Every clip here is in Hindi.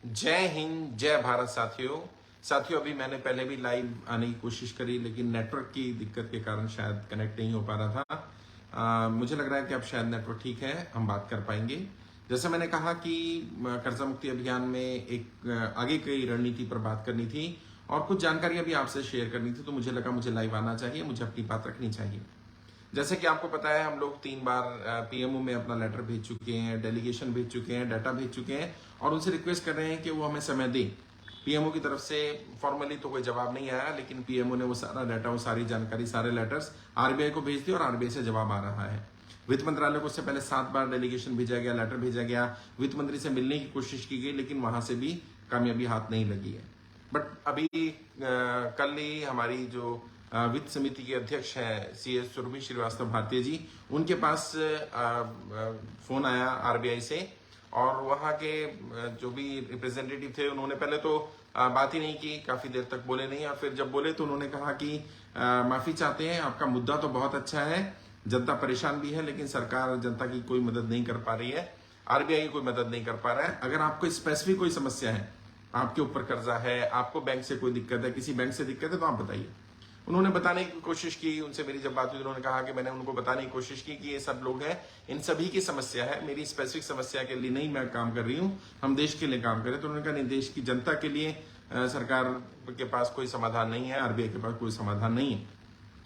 जय हिंद, जय भारत साथियों अभी मैंने पहले भी लाइव आने की कोशिश करी, लेकिन नेटवर्क की दिक्कत के कारण शायद कनेक्ट नहीं हो पा रहा था। मुझे लग रहा है कि अब शायद नेटवर्क ठीक है, हम बात कर पाएंगे। जैसे मैंने कहा कि कर्जा मुक्ति अभियान में एक आगे की रणनीति पर बात करनी थी और कुछ जानकारियां भी आपसे शेयर करनी थी, तो मुझे लगा मुझे लाइव आना चाहिए, मुझे अपनी बात रखनी चाहिए। जैसे कि आपको पता है, हम लोग 3 बार पीएमओ में अपना लेटर भेज चुके हैं, डेलीगेशन भेज चुके हैं, डाटा भेज चुके हैं और उनसे रिक्वेस्ट कर रहे हैं कि वो हमें समय दें। पीएमओ की तरफ से फॉर्मली तो कोई जवाब नहीं आया, लेकिन पीएमओ ने वो सारा डाटा, वो सारी जानकारी, सारे लेटर्स आरबीआई को भेज दिए और आरबीआई से जवाब आ रहा है। वित्त मंत्रालय को उससे पहले 7 बार डेलीगेशन भेजा गया, लेटर भेजा गया, वित्त मंत्री से मिलने की कोशिश की गई, लेकिन वहां से भी कामयाबी हाथ नहीं लगी है। बट अभी कल ही हमारी जो वित्त समिति के अध्यक्ष हैं सीए सुरभि श्रीवास्तव भारतीय जी, उनके पास फोन आया आरबीआई से और वहाँ के जो भी रिप्रेजेंटेटिव थे, उन्होंने पहले तो बात ही नहीं की, काफी देर तक बोले नहीं, और फिर जब बोले तो उन्होंने कहा कि माफी चाहते हैं, आपका मुद्दा तो बहुत अच्छा है, जनता परेशान भी है, लेकिन सरकार जनता की कोई मदद नहीं कर पा रही है, आरबीआई की कोई मदद नहीं कर पा रहा है। अगर आपको स्पेसिफिक कोई समस्या है, आपके ऊपर कर्जा है, आपको बैंक से कोई दिक्कत है, किसी बैंक से दिक्कत है, तो आप बताइए। उन्होंने बताने की कोशिश की, उनसे मेरी जब बात हुई, उन्होंने कहा कि मैंने उनको बताने की कोशिश की कि ये सब लोग हैं, इन सभी की समस्या है, मेरी स्पेसिफिक समस्या के लिए नहीं मैं काम कर रही हूँ, हम देश के लिए काम करें। तो उन्होंने कहा नहीं, देश की जनता के लिए सरकार के पास कोई समाधान नहीं है, आरबीआई के पास कोई समाधान नहीं है।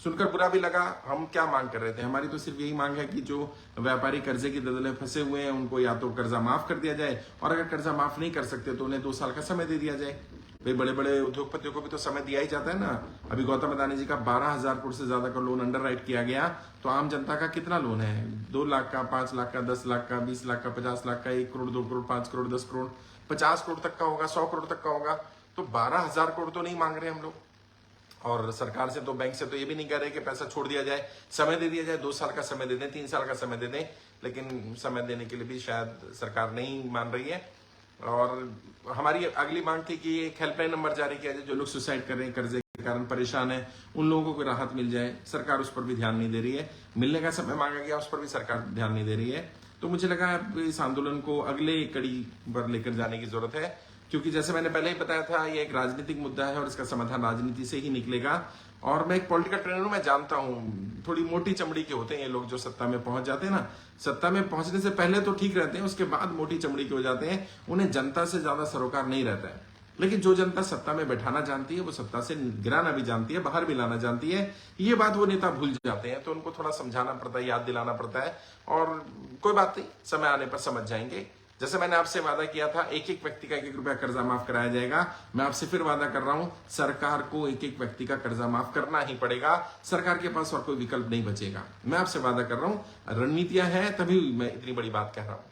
सुनकर बुरा भी लगा। हम क्या मांग कर रहे थे? हमारी तो सिर्फ यही मांग है कि जो व्यापारी कर्जे की दलदल में फंसे हुए हैं, उनको या तो कर्जा माफ कर दिया जाए, और अगर कर्जा माफ नहीं कर सकते तो उन्हें 2 साल का समय दे दिया जाए। भाई, बड़े बड़े उद्योगपतियों को भी तो समय दिया ही जाता है ना। अभी गौतम अदानी जी का 12,000 करोड़ से ज्यादा का लोन अंडर राइट किया गया, तो आम जनता का कितना लोन है? 2 लाख का, 5 लाख का, 10 लाख का, 20 लाख का, 50 लाख का, 1 करोड़, 2 करोड़, 5 करोड़, 10 करोड़, 50 करोड़ तक का होगा, 100 करोड़ तक का होगा। तो 12,000 करोड़ तो नहीं मांग रहे हम लोग, और सरकार से तो, बैंक से तो ये भी नहीं कह रहे कि पैसा छोड़ दिया जाए, समय दे दिया जाए, 2 साल का समय दे दें, 3 साल का समय दे दें, लेकिन समय देने के लिए भी शायद सरकार नहीं मान रही है। और हमारी अगली मांग थी कि एक हेल्पलाइन नंबर जारी किया जाए, जो लोग सुसाइड कर रहे हैं, कर्जे के कारण परेशान है, उन लोगों को राहत मिल जाए। सरकार उस पर भी ध्यान नहीं दे रही है। मिलने का समय मांगा गया, उस पर भी सरकार ध्यान नहीं दे रही है। तो मुझे लगा इस आंदोलन को अगले कड़ी पर लेकर जाने की जरूरत है, क्योंकि जैसे मैंने पहले ही बताया था, ये एक राजनीतिक मुद्दा है और इसका समाधान राजनीति से ही निकलेगा। और मैं एक पॉलिटिकल ट्रेनर हूं, मैं जानता हूं थोड़ी मोटी चमड़ी के होते हैं ये लोग जो सत्ता में पहुंच जाते हैं ना। सत्ता में पहुंचने से पहले तो ठीक रहते हैं, उसके बाद मोटी चमड़ी के हो जाते हैं, उन्हें जनता से ज्यादा सरोकार नहीं रहता है। लेकिन जो जनता सत्ता में बैठाना जानती है, वो सत्ता से गिराना भी जानती है, बाहर भी लाना जानती है। ये बात वो नेता भूल जाते हैं, तो उनको थोड़ा समझाना पड़ता है, याद दिलाना पड़ता है। और कोई बात नहीं, समय आने पर समझ जाएंगे। जैसे मैंने आपसे वादा किया था, एक एक व्यक्ति का 1-1 रुपया कर्जा माफ कराया जाएगा, मैं आपसे फिर वादा कर रहा हूं, सरकार को 1-1 व्यक्ति का कर्जा माफ करना ही पड़ेगा। सरकार के पास और कोई विकल्प नहीं बचेगा। मैं आपसे वादा कर रहा हूं, रणनीतियां हैं, तभी मैं इतनी बड़ी बात कह रहा हूं।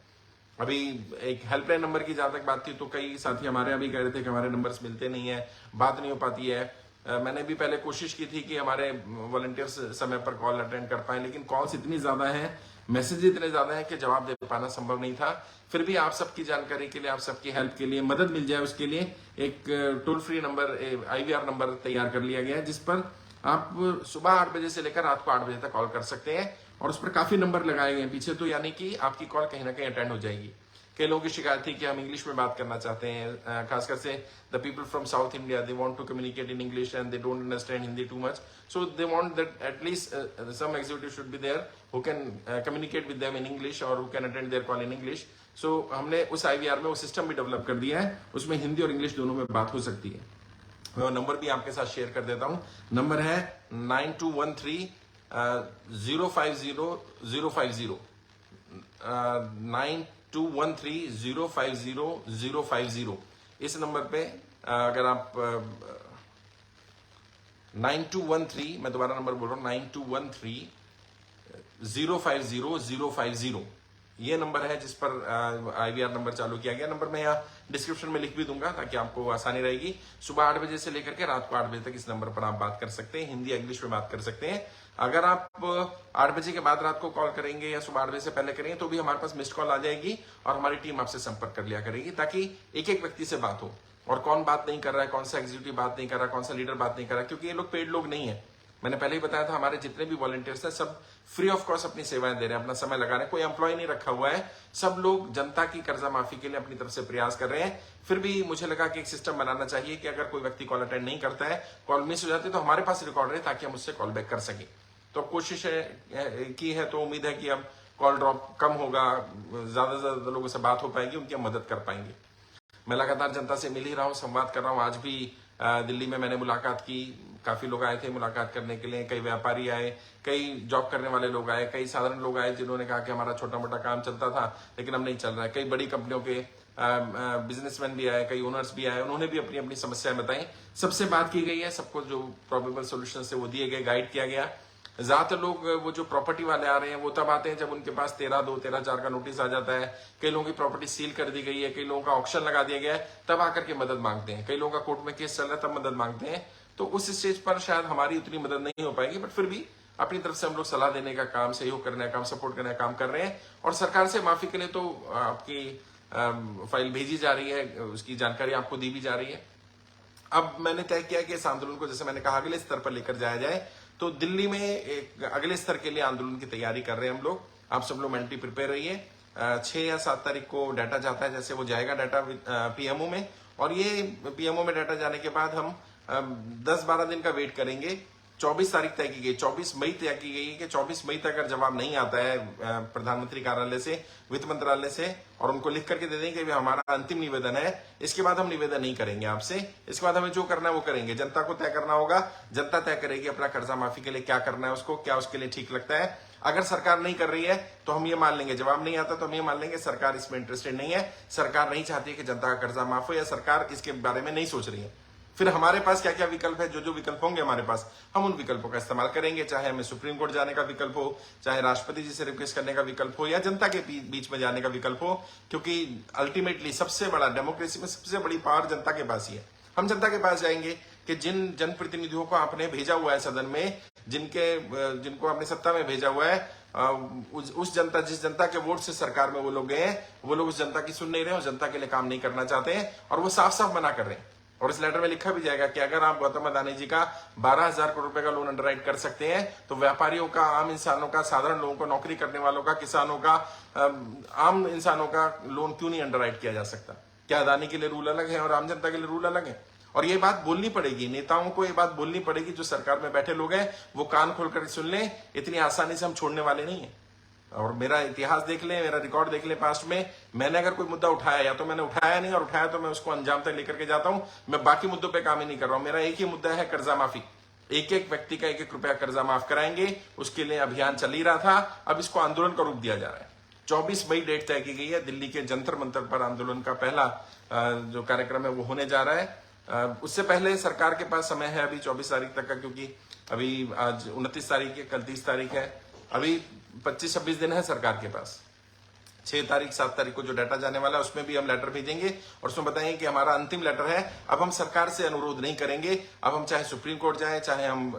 अभी एक हेल्पलाइन नंबर की जहां तक बात थी, तो कई साथी हमारे अभी कह रहे थे कि हमारे नंबर्स मिलते नहीं है, बात नहीं हो पाती है। मैंने भी पहले कोशिश की थी कि हमारे वॉलंटियर्स समय पर कॉल अटेंड कर पाए, लेकिन कॉल्स इतनी ज्यादा हैं, मैसेज इतने ज्यादा हैं कि जवाब दे पाना संभव नहीं था। फिर भी आप सबकी जानकारी के लिए, आप सबकी हेल्प के लिए, मदद मिल जाए उसके लिए एक toll free number, IVR number तैयार कर लिया गया है, जिस पर आप सुबह 8 बजे से लेकर रात को 8 बजे तक कॉल कर सकते हैं। और उस पर काफी नंबर लगाए गए हैं पीछे, तो यानी कि आपकी कॉल कहीं ना कहीं अटेंड हो जाएगी। कई लोगों की शिकायत थी कि हम इंग्लिश में बात करना चाहते हैं, खासकर say the people from South India, they want to communicate in English and they don't understand Hindi too much, so they want that at least some executive should be there who can communicate with them in English और who can attend their call in English. So हमने उस IVR में वो सिस्टम भी डेवलप कर दिया है, उसमें हिंदी और इंग्लिश दोनों में बात हो सकती है। मैं नंबर भी आपके साथ शेयर कर देता हूं। नंबर है 9213 050 050 9213 050 इस नंबर पे अगर आप 9213, मैं दोबारा नंबर बोल रहा हूं, 9213 050 050 ये नंबर है जिस पर IVR नंबर चालू किया गया। नंबर मैं यहाँ डिस्क्रिप्शन में लिख भी दूंगा ताकि आपको आसानी रहेगी। सुबह 8 बजे से लेकर के रात को 8 बजे तक इस नंबर पर आप बात कर सकते हैं, हिंदी इंग्लिश में बात कर सकते हैं। अगर आप 8 बजे के बाद रात को कॉल करेंगे या सुबह 8 बजे से पहले करेंगे, तो भी हमारे पास मिस्ड कॉल आ जाएगी और हमारी टीम आपसे संपर्क कर लिया करेगी, ताकि एक एक व्यक्ति से बात हो। और कौन बात नहीं कर रहा है, कौन सा एग्जीक्यूटिव बात नहीं कर रहा है, कौन सा लीडर बात नहीं कर रहा है, क्योंकि ये लोग पेड लोग नहीं है। मैंने पहले ही बताया था, हमारे जितने भी वॉलंटियर्स हैं सब फ्री ऑफ कॉस्ट अपनी सेवाएं दे रहे हैं, अपना समय लगा रहे हैं, कोई एम्प्लॉय नहीं रखा हुआ है, सब लोग जनता की कर्जा माफी के लिए अपनी तरफ से प्रयास कर रहे हैं। फिर भी मुझे लगा कि एक सिस्टम बनाना चाहिए कि अगर कोई व्यक्ति कॉल अटेंड नहीं करता है, कॉल मिस हो जाती है, तो हमारे पास रिकॉर्ड रहे ताकि हम उससे कॉल बैक कर सकें। तो कोशिश की है, तो उम्मीद है कि अब कॉल ड्रॉप कम होगा, ज्यादा से ज्यादा लोगों से बात हो पाएगी, उनकी हम मदद कर पाएंगे। मैं लगातार जनता से मिल ही रहा हूँ, संवाद कर रहा हूँ। आज भी दिल्ली में मैंने मुलाकात की, काफी लोग आए थे मुलाकात करने के लिए, कई व्यापारी आए, कई जॉब करने वाले लोग आए, कई साधारण लोग आए जिन्होंने कहा कि हमारा छोटा मोटा काम चलता था लेकिन अब नहीं चल रहा है। कई बड़ी कंपनियों के बिजनेसमैन भी आए, कई ओनर्स भी आए, उन्होंने भी अपनी अपनी समस्याएं बताई, सबसे बात की गई है, सबको जो प्रोबेबल सोल्यूशन है वो दिए गए, गाइड किया गया। ज्यादातर लोग वो जो प्रॉपर्टी वाले आ रहे हैं वो तब आते हैं जब उनके पास 13(2), 13(4) का नोटिस आ जाता है। कई लोगों की प्रॉपर्टी सील कर दी गई है, कई लोगों का ऑक्शन लगा दिया गया है, तब आकर के मदद मांगते हैं। कई लोगों का कोर्ट में केस चल रहा है, तब मदद मांगते हैं। तो उस स्टेज पर शायद हमारी उतनी मदद नहीं हो पाएगी, बट फिर भी अपनी तरफ से हम लोग सलाह देने का काम, सहयोग करने का काम, सपोर्ट करने का काम कर रहे हैं। और सरकार से माफी के लिए तो आपकी फाइल भेजी जा रही है, उसकी जानकारी आपको दी भी जा रही है। अब मैंने तय किया कि इस आंदोलन को, जैसे मैंने कहा, अगले स्तर पर लेकर जाया जाए। तो दिल्ली में एक अगले स्तर के लिए आंदोलन की तैयारी कर रहे हैं हम लोग। आप सब लोग मेंटली प्रिपेयर रहिए। 6 या 7 तारीख को डाटा जाता है, जैसे वो जाएगा डाटा पीएमओ में, और ये पीएमओ में डाटा जाने के बाद हम 10-12 दिन का वेट करेंगे। 24 तारीख तय की गई, 24 मई तय की गई कि 24 मई तक अगर जवाब नहीं आता है प्रधानमंत्री कार्यालय से, वित्त मंत्रालय से, और उनको लिख करके दे देंगे कि हमारा अंतिम निवेदन है, इसके बाद हम निवेदन नहीं करेंगे आपसे, इसके बाद हमें जो करना है वो करेंगे। जनता को तय करना होगा, जनता तय करेगी अपना कर्जा माफी के लिए क्या करना है उसको, क्या उसके लिए ठीक लगता है। अगर सरकार नहीं कर रही है तो हम ये मान लेंगे, जवाब नहीं आता तो हम ये मान लेंगे सरकार इसमें इंटरेस्टेड नहीं है, सरकार नहीं चाहती है कि जनता का कर्जा माफ हो, या सरकार इसके बारे में नहीं सोच रही है। फिर हमारे पास क्या क्या विकल्प है, जो जो विकल्प होंगे हमारे पास, हम उन विकल्पों का इस्तेमाल करेंगे। चाहे हमें सुप्रीम कोर्ट जाने का विकल्प हो, चाहे राष्ट्रपति जी से रिक्वेस्ट करने का विकल्प हो, या जनता के बीच में जाने का विकल्प हो, क्योंकि अल्टीमेटली सबसे बड़ा, डेमोक्रेसी में सबसे बड़ी पावर जनता के पास ही है। हम जनता के पास जाएंगे कि जिन जनप्रतिनिधियों को आपने भेजा हुआ है सदन में, जिनको आपने सत्ता में भेजा हुआ है, उस जनता, जिस जनता के वोट से सरकार में वो लोग गए हैं, वो लोग उस जनता की सुन नहीं रहे हैं, उस जनता के लिए काम नहीं करना चाहते हैं, और वो साफ साफ मना कर रहे हैं। और इस लेटर में लिखा भी जाएगा कि अगर आप गौतम अदानी जी का 12,000 करोड़ रुपए का लोन अंडरराइट कर सकते हैं, तो व्यापारियों का, आम इंसानों का, साधारण लोगों को, नौकरी करने वालों का, किसानों का, आम इंसानों का लोन क्यों नहीं अंडरराइट किया जा सकता? क्या अदानी के लिए रूल अलग है और आम जनता के लिए रूल अलग है? और ये बात बोलनी पड़ेगी, नेताओं को ये बात बोलनी पड़ेगी, जो सरकार में बैठे लोग हैं वो कान खोलकर सुन लें। इतनी आसानी से हम छोड़ने वाले नहीं है। और मेरा इतिहास देख लें, मेरा रिकॉर्ड देख लें पास्ट में, मैंने अगर कोई मुद्दा उठाया, या तो मैंने उठाया नहीं, और उठाया तो मैं उसको अंजाम तक लेकर के जाता हूं। मैं बाकी मुद्दों पे काम ही नहीं कर रहा हूं। मेरा एक ही मुद्दा है, कर्जा माफी। एक एक व्यक्ति का 1-1 रुपया कर्जा माफ कराएंगे, उसके लिए अभियान चल ही रहा था, अब इसको आंदोलन का रूप दिया जा रहा है। 24 मई डेट तय की गई है, दिल्ली के जंतर मंतर पर आंदोलन का पहला जो कार्यक्रम है वो होने जा रहा है। उससे पहले सरकार के पास समय है अभी 24 तारीख तक का, क्योंकि अभी आज 29 तारीख है, कल 30 तारीख है, अभी 25-26 दिन है सरकार के पास। 6 तारीख 7 तारीख को जो डाटा जाने वाला है उसमें भी हम लेटर भेजेंगे, और उसमें बताएंगे कि हमारा अंतिम लेटर है। अब हम सरकार से अनुरोध नहीं करेंगे, अब हम चाहे सुप्रीम कोर्ट जाएं, चाहे हम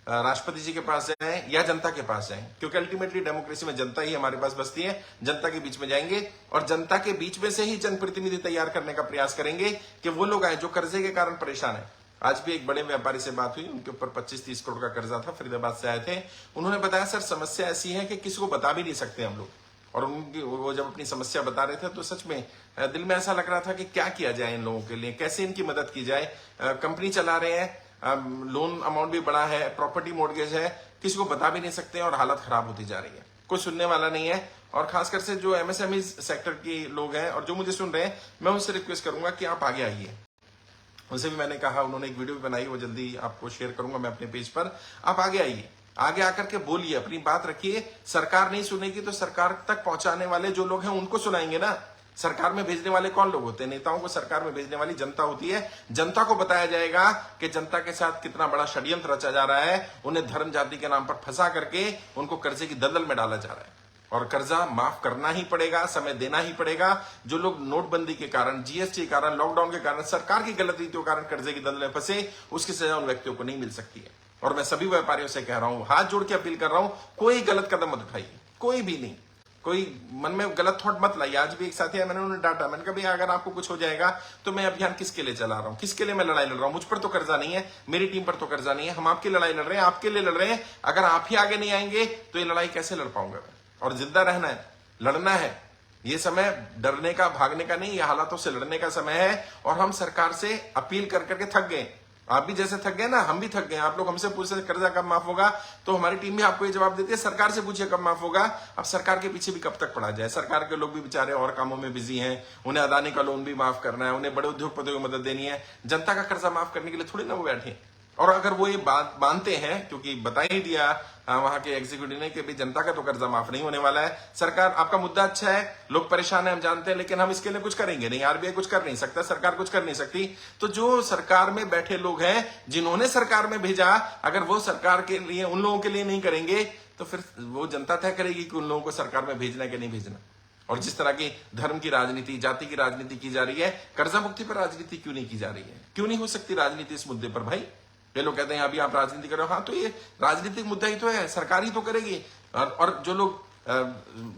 राष्ट्रपति जी के पास जाएं, या जनता के पास जाएं, क्योंकि अल्टीमेटली डेमोक्रेसी में जनता ही हमारे पास बसती है। जनता के बीच में जाएंगे, और जनता के बीच में से ही जनप्रतिनिधि तैयार करने का प्रयास करेंगे कि वो लोग आए जो कर्जे के कारण परेशान है। आज भी एक बड़े व्यापारी से बात हुई, उनके ऊपर 25-30 करोड़ का कर्जा था, फरीदाबाद से आए थे। उन्होंने बताया, सर समस्या ऐसी है कि किसी को बता भी नहीं सकते हम लोग। और उनकी, वो जब अपनी समस्या बता रहे थे तो सच में दिल में ऐसा लग रहा था कि क्या किया जाए इन लोगों के लिए, कैसे इनकी मदद की जाए। कंपनी चला रहे हैं, लोन अमाउंट भी बड़ा है, प्रॉपर्टी मॉर्गेज है, किसी को बता भी नहीं सकते, और हालत खराब होती जा रही है, कोई सुनने वाला नहीं है। और खासकर से जो एमएसएमई सेक्टर के लोग हैं और जो मुझे सुन रहे हैं, मैं उनसे रिक्वेस्ट करूंगा कि आप आगे आइए। उनसे भी मैंने कहा, उन्होंने एक वीडियो भी बनाई, वो जल्दी आपको शेयर करूंगा मैं अपने पेज पर। आप आगे आइए, आगे आकर के बोलिए, अपनी बात रखिए। सरकार नहीं सुनेगी तो सरकार तक पहुंचाने वाले जो लोग हैं उनको सुनाएंगे ना। सरकार में भेजने वाले कौन लोग होते हैं? नेताओं को सरकार में भेजने वाली जनता होती है। जनता को बताया जाएगा कि जनता के साथ कितना बड़ा षड्यंत्र रचा जा रहा है, उन्हें धर्म जाति के नाम पर फंसा करके उनको कर्जे की दलदल में डाला जा रहा है। और कर्जा माफ करना ही पड़ेगा, समय देना ही पड़ेगा। जो लोग नोटबंदी के कारण, जीएसटी के कारण, लॉकडाउन के कारण, सरकार की गलत नीतियों के कारण कर्जे की दलदल में फंसे, उसकी सजा उन व्यक्तियों को नहीं मिल सकती है। और मैं सभी व्यापारियों से कह रहा हूं, हाथ जोड़ के अपील कर रहा हूं, कोई गलत कदम मत उठाइए, कोई भी नहीं। कोई मन में गलत थॉट मत लाइए। आज भी एक साथी है, मैंने उन्हें डांटा, मैंने कहा भाई अगर आपको कुछ हो जाएगा तो मैं अभियान किसके लिए चला रहा हूं, किसके लिए मैं लड़ाई लड़ रहा हूं? मुझ पर तो कर्जा नहीं है, मेरी टीम पर तो कर्जा नहीं है, हम आपकी लड़ाई लड़ रहे हैं, आपके लिए लड़ रहे हैं। अगर आप ही आगे नहीं आएंगे तो ये लड़ाई कैसे लड़ पाऊंगा मैं? और जिंदा रहना है, लड़ना है। ये समय डरने का, भागने का नहीं, ये हालातों से लड़ने का समय है। और हम सरकार से अपील कर करके थक गए। आप भी जैसे थक गए ना, हम भी थक गए। आप लोग हमसे पूछते कर्जा कब माफ होगा, तो हमारी टीम भी आपको ये जवाब देती है सरकार से पूछिए कब माफ होगा। अब सरकार के पीछे भी कब तक पड़ा जाए? सरकार के लोग भी बेचारे और कामों में बिजी हैं, उन्हें अदानी का लोन भी माफ करना है, उन्हें बड़े उद्योगपतियों को मदद देनी है। जनता का कर्जा माफ करने के लिए थोड़ी ना वो बैठे। और अगर वो ये बात मानते हैं, क्योंकि बता ही दिया वहां के एग्जीक्यूटिव ने कि भाई जनता का तो कर्जा माफ नहीं होने वाला है। सरकार, आपका मुद्दा अच्छा है, लोग परेशान है, हम जानते हैं, लेकिन हम इसके लिए कुछ करेंगे नहीं। आरबीआई कुछ कर नहीं सकता, सरकार कुछ कर नहीं सकती। तो जो सरकार में बैठे लोग हैं, जिन्होंने सरकार में भेजा, अगर वो सरकार के लिए, उन लोगों के लिए नहीं करेंगे तो फिर वो जनता तय करेगी कि उन लोगों को सरकार में भेजना है कि नहीं भेजना। और जिस तरह की धर्म की राजनीति, जाति की राजनीति की जा रही है, कर्जा मुक्ति पर राजनीति क्यों नहीं की जा रही है? क्यों नहीं हो सकती राजनीति इस मुद्दे पर भाई? ये लोग कहते हैं अभी आप राजनीति कर रहे हो। हाँ, तो ये राजनीतिक मुद्दा ही तो है, सरकार ही तो करेगी। और जो लोग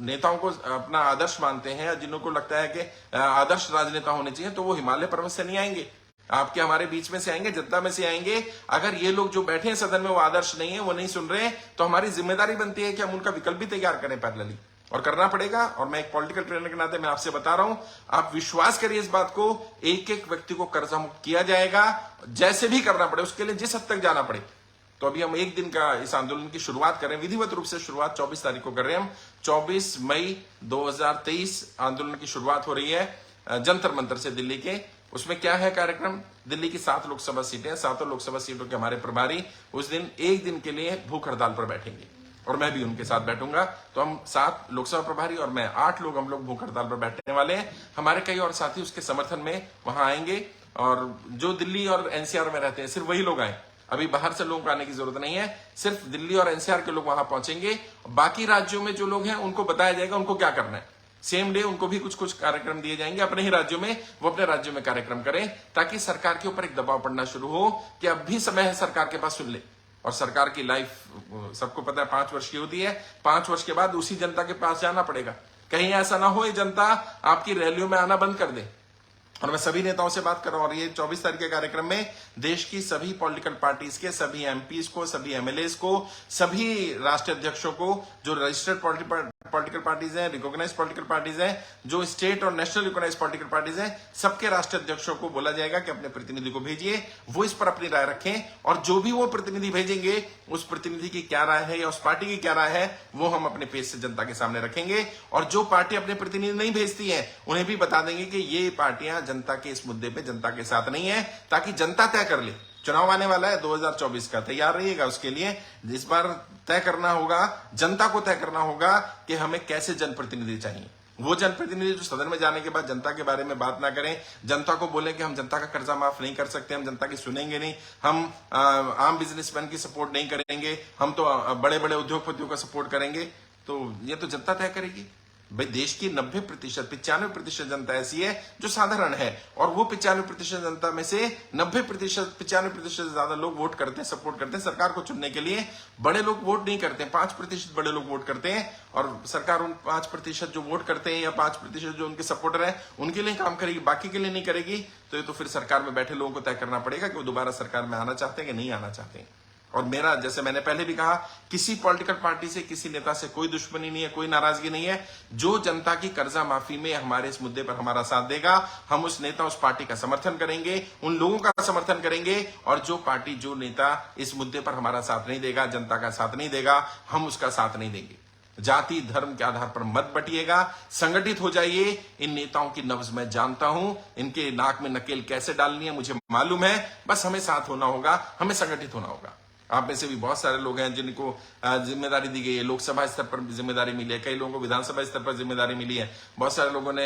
नेताओं को अपना आदर्श मानते हैं, जिनको लगता है कि आदर्श राजनेता होने चाहिए, तो वो हिमालय पर्वत से नहीं आएंगे, आपके हमारे बीच में से आएंगे, जनता में से आएंगे। अगर ये लोग जो बैठे हैं सदन में वो आदर्श नहीं है, वो नहीं सुन रहे, तो हमारी जिम्मेदारी बनती है कि हम उनका विकल्प भी तैयार करें पैरेलली, और करना पड़ेगा। और मैं एक पॉलिटिकल ट्रेनर के नाते मैं आपसे बता रहा हूं, आप विश्वास करिए इस बात को, एक एक व्यक्ति को कर्जा मुक्त किया जाएगा, जैसे भी करना पड़े, उसके लिए जिस हद तक जाना पड़े। तो अभी हम एक दिन का इस आंदोलन की शुरुआत करें, विधिवत रूप से शुरुआत 24 तारीख को कर रहे हैं हम। 24 मई 2023 आंदोलन की शुरुआत हो रही है जंतर मंतर से दिल्ली के। उसमें क्या है कार्यक्रम? दिल्ली की 7 लोकसभा सीटें, 7 लोकसभा सीटों के हमारे प्रभारी उस दिन एक दिन के लिए भूख हड़ताल पर बैठेंगे, और मैं भी उनके साथ बैठूंगा। तो हम 7 लोकसभा प्रभारी और मैं 8 लोग, हम लोग भूख हड़ताल पर बैठने वाले हैं। हमारे कई और साथी उसके समर्थन में वहां आएंगे, और जो दिल्ली और एनसीआर में रहते हैं सिर्फ वही लोग आए। अभी बाहर से लोगों को आने की जरूरत नहीं है, सिर्फ दिल्ली और एनसीआर के लोग वहां पहुंचेंगे। बाकी राज्यों में जो लोग हैं उनको बताया जाएगा उनको क्या करना है। सेम डे उनको भी कुछ कुछ कार्यक्रम दिए जाएंगे अपने ही राज्यों में, वो अपने राज्यों में कार्यक्रम करें, ताकि सरकार के ऊपर एक दबाव पड़ना शुरू हो कि अब भी समय है सरकार के पास, सुन ले। और सरकार की लाइफ सबको पता है 5 वर्ष की होती है, 5 वर्ष के बाद उसी जनता के पास जाना पड़ेगा। कहीं ऐसा ना हो ये जनता आपकी रैलियों में आना बंद कर दे। और मैं सभी नेताओं से बात कर रहा हूं, और ये 24 तारीख के कार्यक्रम में देश की सभी पॉलिटिकल पार्टीज के, सभी एमपीज को, सभी एमएलएस को, सभी राष्ट्रीय अध्यक्षों को, जो रजिस्टर्ड पॉलिटिकल पार्टीज हैं, रिकॉग्नाइज पॉलिटिकल पार्टीज हैं, जो स्टेट और नेशनल रिकॉग्नाइज पॉलिटिकल पार्टीज हैं, सबके राष्ट्रीय अध्यक्षों को बोला जाएगा कि अपने प्रतिनिधि को भेजिए, वो इस पर अपनी राय रखें। और जो भी वो प्रतिनिधि भेजेंगे, उस प्रतिनिधि की क्या राय है या उस पार्टी की क्या राय है, वो हम अपने पेज से जनता के सामने रखेंगे। और जो पार्टी अपने प्रतिनिधि नहीं भेजती है, उन्हें भी बता देंगे कि ये पार्टियां जनता के इस मुद्दे पे जनता के साथ नहीं है, ताकि जनता तय कर ले। चुनाव आने वाला है 2024 का, तैयार रहिएगा उसके लिए। इस बार तय करना होगा, जनता को तय करना होगा कि हमें कैसे जनप्रतिनिधि चाहिए। वो जनप्रतिनिधि जो सदन में जाने के बाद जनता के बारे में बात ना करें, जनता को बोले कि हम जनता का कर्जा माफ नहीं कर सकते, हम जनता की सुनेंगे नहीं, हम आम बिजनेसमैन की सपोर्ट नहीं करेंगे, हम तो बड़े बड़े उद्योगपतियों का सपोर्ट करेंगे। तो ये तो जनता तय करेगी भाई। देश की 90%, 95% जनता ऐसी है जो साधारण है, और वो 95% जनता में से 90%, 95% से ज्यादा लोग वोट करते हैं, सपोर्ट करते हैं सरकार को चुनने के लिए। बड़े लोग वोट नहीं करते हैं, 5% बड़े लोग वोट करते हैं, और सरकार उन 5% जो वोट करते हैं या 5% जो उनके सपोर्टर हैं उनके लिए काम करेगी, बाकी के लिए नहीं करेगी। तो ये तो फिर सरकार में बैठे लोगों को तय करना पड़ेगा कि वो दोबारा सरकार में आना चाहते हैं कि नहीं आना चाहते हैं। और मेरा, जैसे मैंने पहले भी कहा, किसी पॉलिटिकल पार्टी से, किसी नेता से कोई दुश्मनी नहीं है, कोई नाराजगी नहीं है। जो जनता की कर्जा माफी में हमारे इस मुद्दे पर हमारा साथ देगा, हम उस नेता, उस पार्टी का समर्थन करेंगे, उन लोगों का समर्थन करेंगे। और जो पार्टी, जो नेता इस मुद्दे पर हमारा साथ नहीं देगा, जनता का साथ नहीं देगा, हम उसका साथ नहीं देंगे। जाति धर्म के आधार पर मत बटिएगा, संगठित हो जाइए। इन नेताओं की नब्ज मैं जानता हूं, इनके नाक में नकेल कैसे डालनी है मुझे मालूम है। बस हमें साथ होना होगा, हमें संगठित होना होगा। आप में से भी बहुत सारे लोग हैं जिनको जिम्मेदारी दी गई है, लोकसभा स्तर पर जिम्मेदारी मिली है, कई लोगों को विधानसभा स्तर पर जिम्मेदारी मिली है। बहुत सारे लोगों ने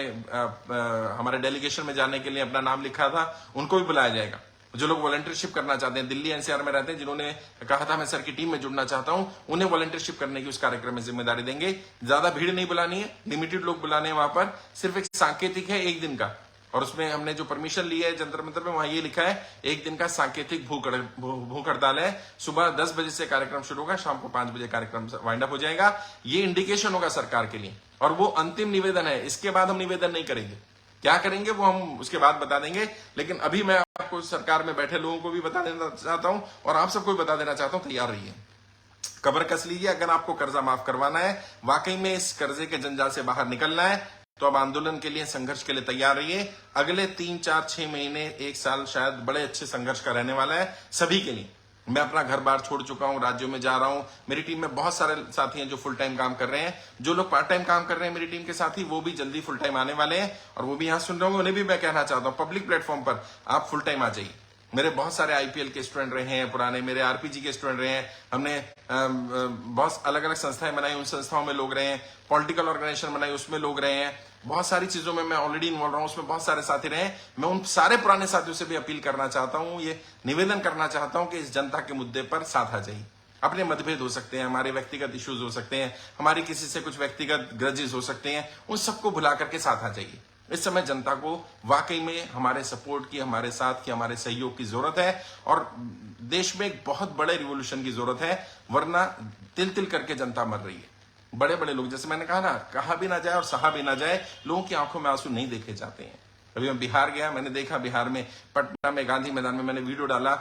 हमारे डेलीगेशन में जाने के लिए अपना नाम लिखा था, उनको भी बुलाया जाएगा। जो लोग वॉलंटियरशिप करना चाहते हैं, दिल्ली एनसीआर में रहते हैं, जिन्होंने कहा था मैं सर की टीम में जुड़ना चाहता हूं, उन्हें वॉलंटियरशिप करने की उस कार्यक्रम में जिम्मेदारी देंगे। ज्यादा भीड़ नहीं बुलानी है, लिमिटेड लोग बुलाने हैं वहां पर, सिर्फ एक सांकेतिक है 1 दिन का। और उसमें हमने जो परमिशन ली है जंतर मंतर में, वहां ये लिखा है 1 दिन का सांकेतिक भूख हड़ताल है। सुबह 10 बजे से कार्यक्रम शुरू होगा, शाम को 5 बजे कार्यक्रम वाइंड अप हो जाएगा। ये इंडिकेशन होगा सरकार के लिए और वो अंतिम निवेदन है, इसके बाद हम निवेदन नहीं करेंगे। क्या करेंगे वो हम उसके बाद बता देंगे, लेकिन अभी मैं आपको सरकार में बैठे लोगों को भी बता देना चाहता हूं और आप सबको भी बता देना चाहता हूं, तैयार रहिए, कब्र कस लीजिए। अगर आपको कर्जा माफ करवाना है, वाकई में इस कर्जे के जंजाल से बाहर निकलना है, तो अब आंदोलन के लिए, संघर्ष के लिए तैयार रहिए। अगले 3, 4, 6 महीने, 1 साल शायद बड़े अच्छे संघर्ष का रहने वाला है सभी के लिए। मैं अपना घर बार छोड़ चुका हूं, राज्यों में जा रहा हूं। मेरी टीम में बहुत सारे साथी हैं जो फुल टाइम काम कर रहे हैं। जो लोग पार्ट टाइम काम कर रहे हैं मेरी टीम के साथी, वो भी जल्दी फुल टाइम आने वाले हैं, और वो भी यहां सुन रहे होंगे, उन्हें भी मैं कहना चाहता हूं पब्लिक प्लेटफॉर्म पर आप फुल टाइम आ जाइए। मेरे बहुत सारे आईपीएल के स्टूडेंट रहे हैं पुराने, मेरे आरपीजी के स्टूडेंट रहे हैं, हमने बहुत अलग अलग संस्थाएं बनाई, उन संस्थाओं में लोग रहे हैं, पॉलिटिकल ऑर्गेनाइजेशन बनाई, उसमें लोग रहे हैं, बहुत सारी चीजों में मैं ऑलरेडी इन्वॉल्व रहा हूं, उसमें बहुत सारे साथी रहे हैं। मैं उन सारे पुराने साथियों से भी अपील करना चाहता हूं, ये निवेदन करना चाहता हूं कि इस जनता के मुद्दे पर साथ आ जाइए। अपने मतभेद हो सकते हैं, हमारे व्यक्तिगत इश्यूज हो सकते हैं, हमारी किसी से कुछ व्यक्तिगत ग्रजेस हो सकते हैं, उन सबको भुला करके साथ आ जाइए। इस समय जनता को वाकई में हमारे सपोर्ट की, हमारे साथ की, हमारे सहयोग की जरूरत है, और देश में एक बहुत बड़े रिवोल्यूशन की जरूरत है, वरना तिल तिल करके जनता मर रही है। बड़े बड़े लोग, जैसे मैंने कहा ना, कहा भी ना जाए और सहा भी ना जाए, लोगों की आंखों में आंसू नहीं देखे जाते हैं। अभी मैं बिहार गया, मैंने देखा बिहार में पटना में गांधी मैदान में, मैंने वीडियो डाला,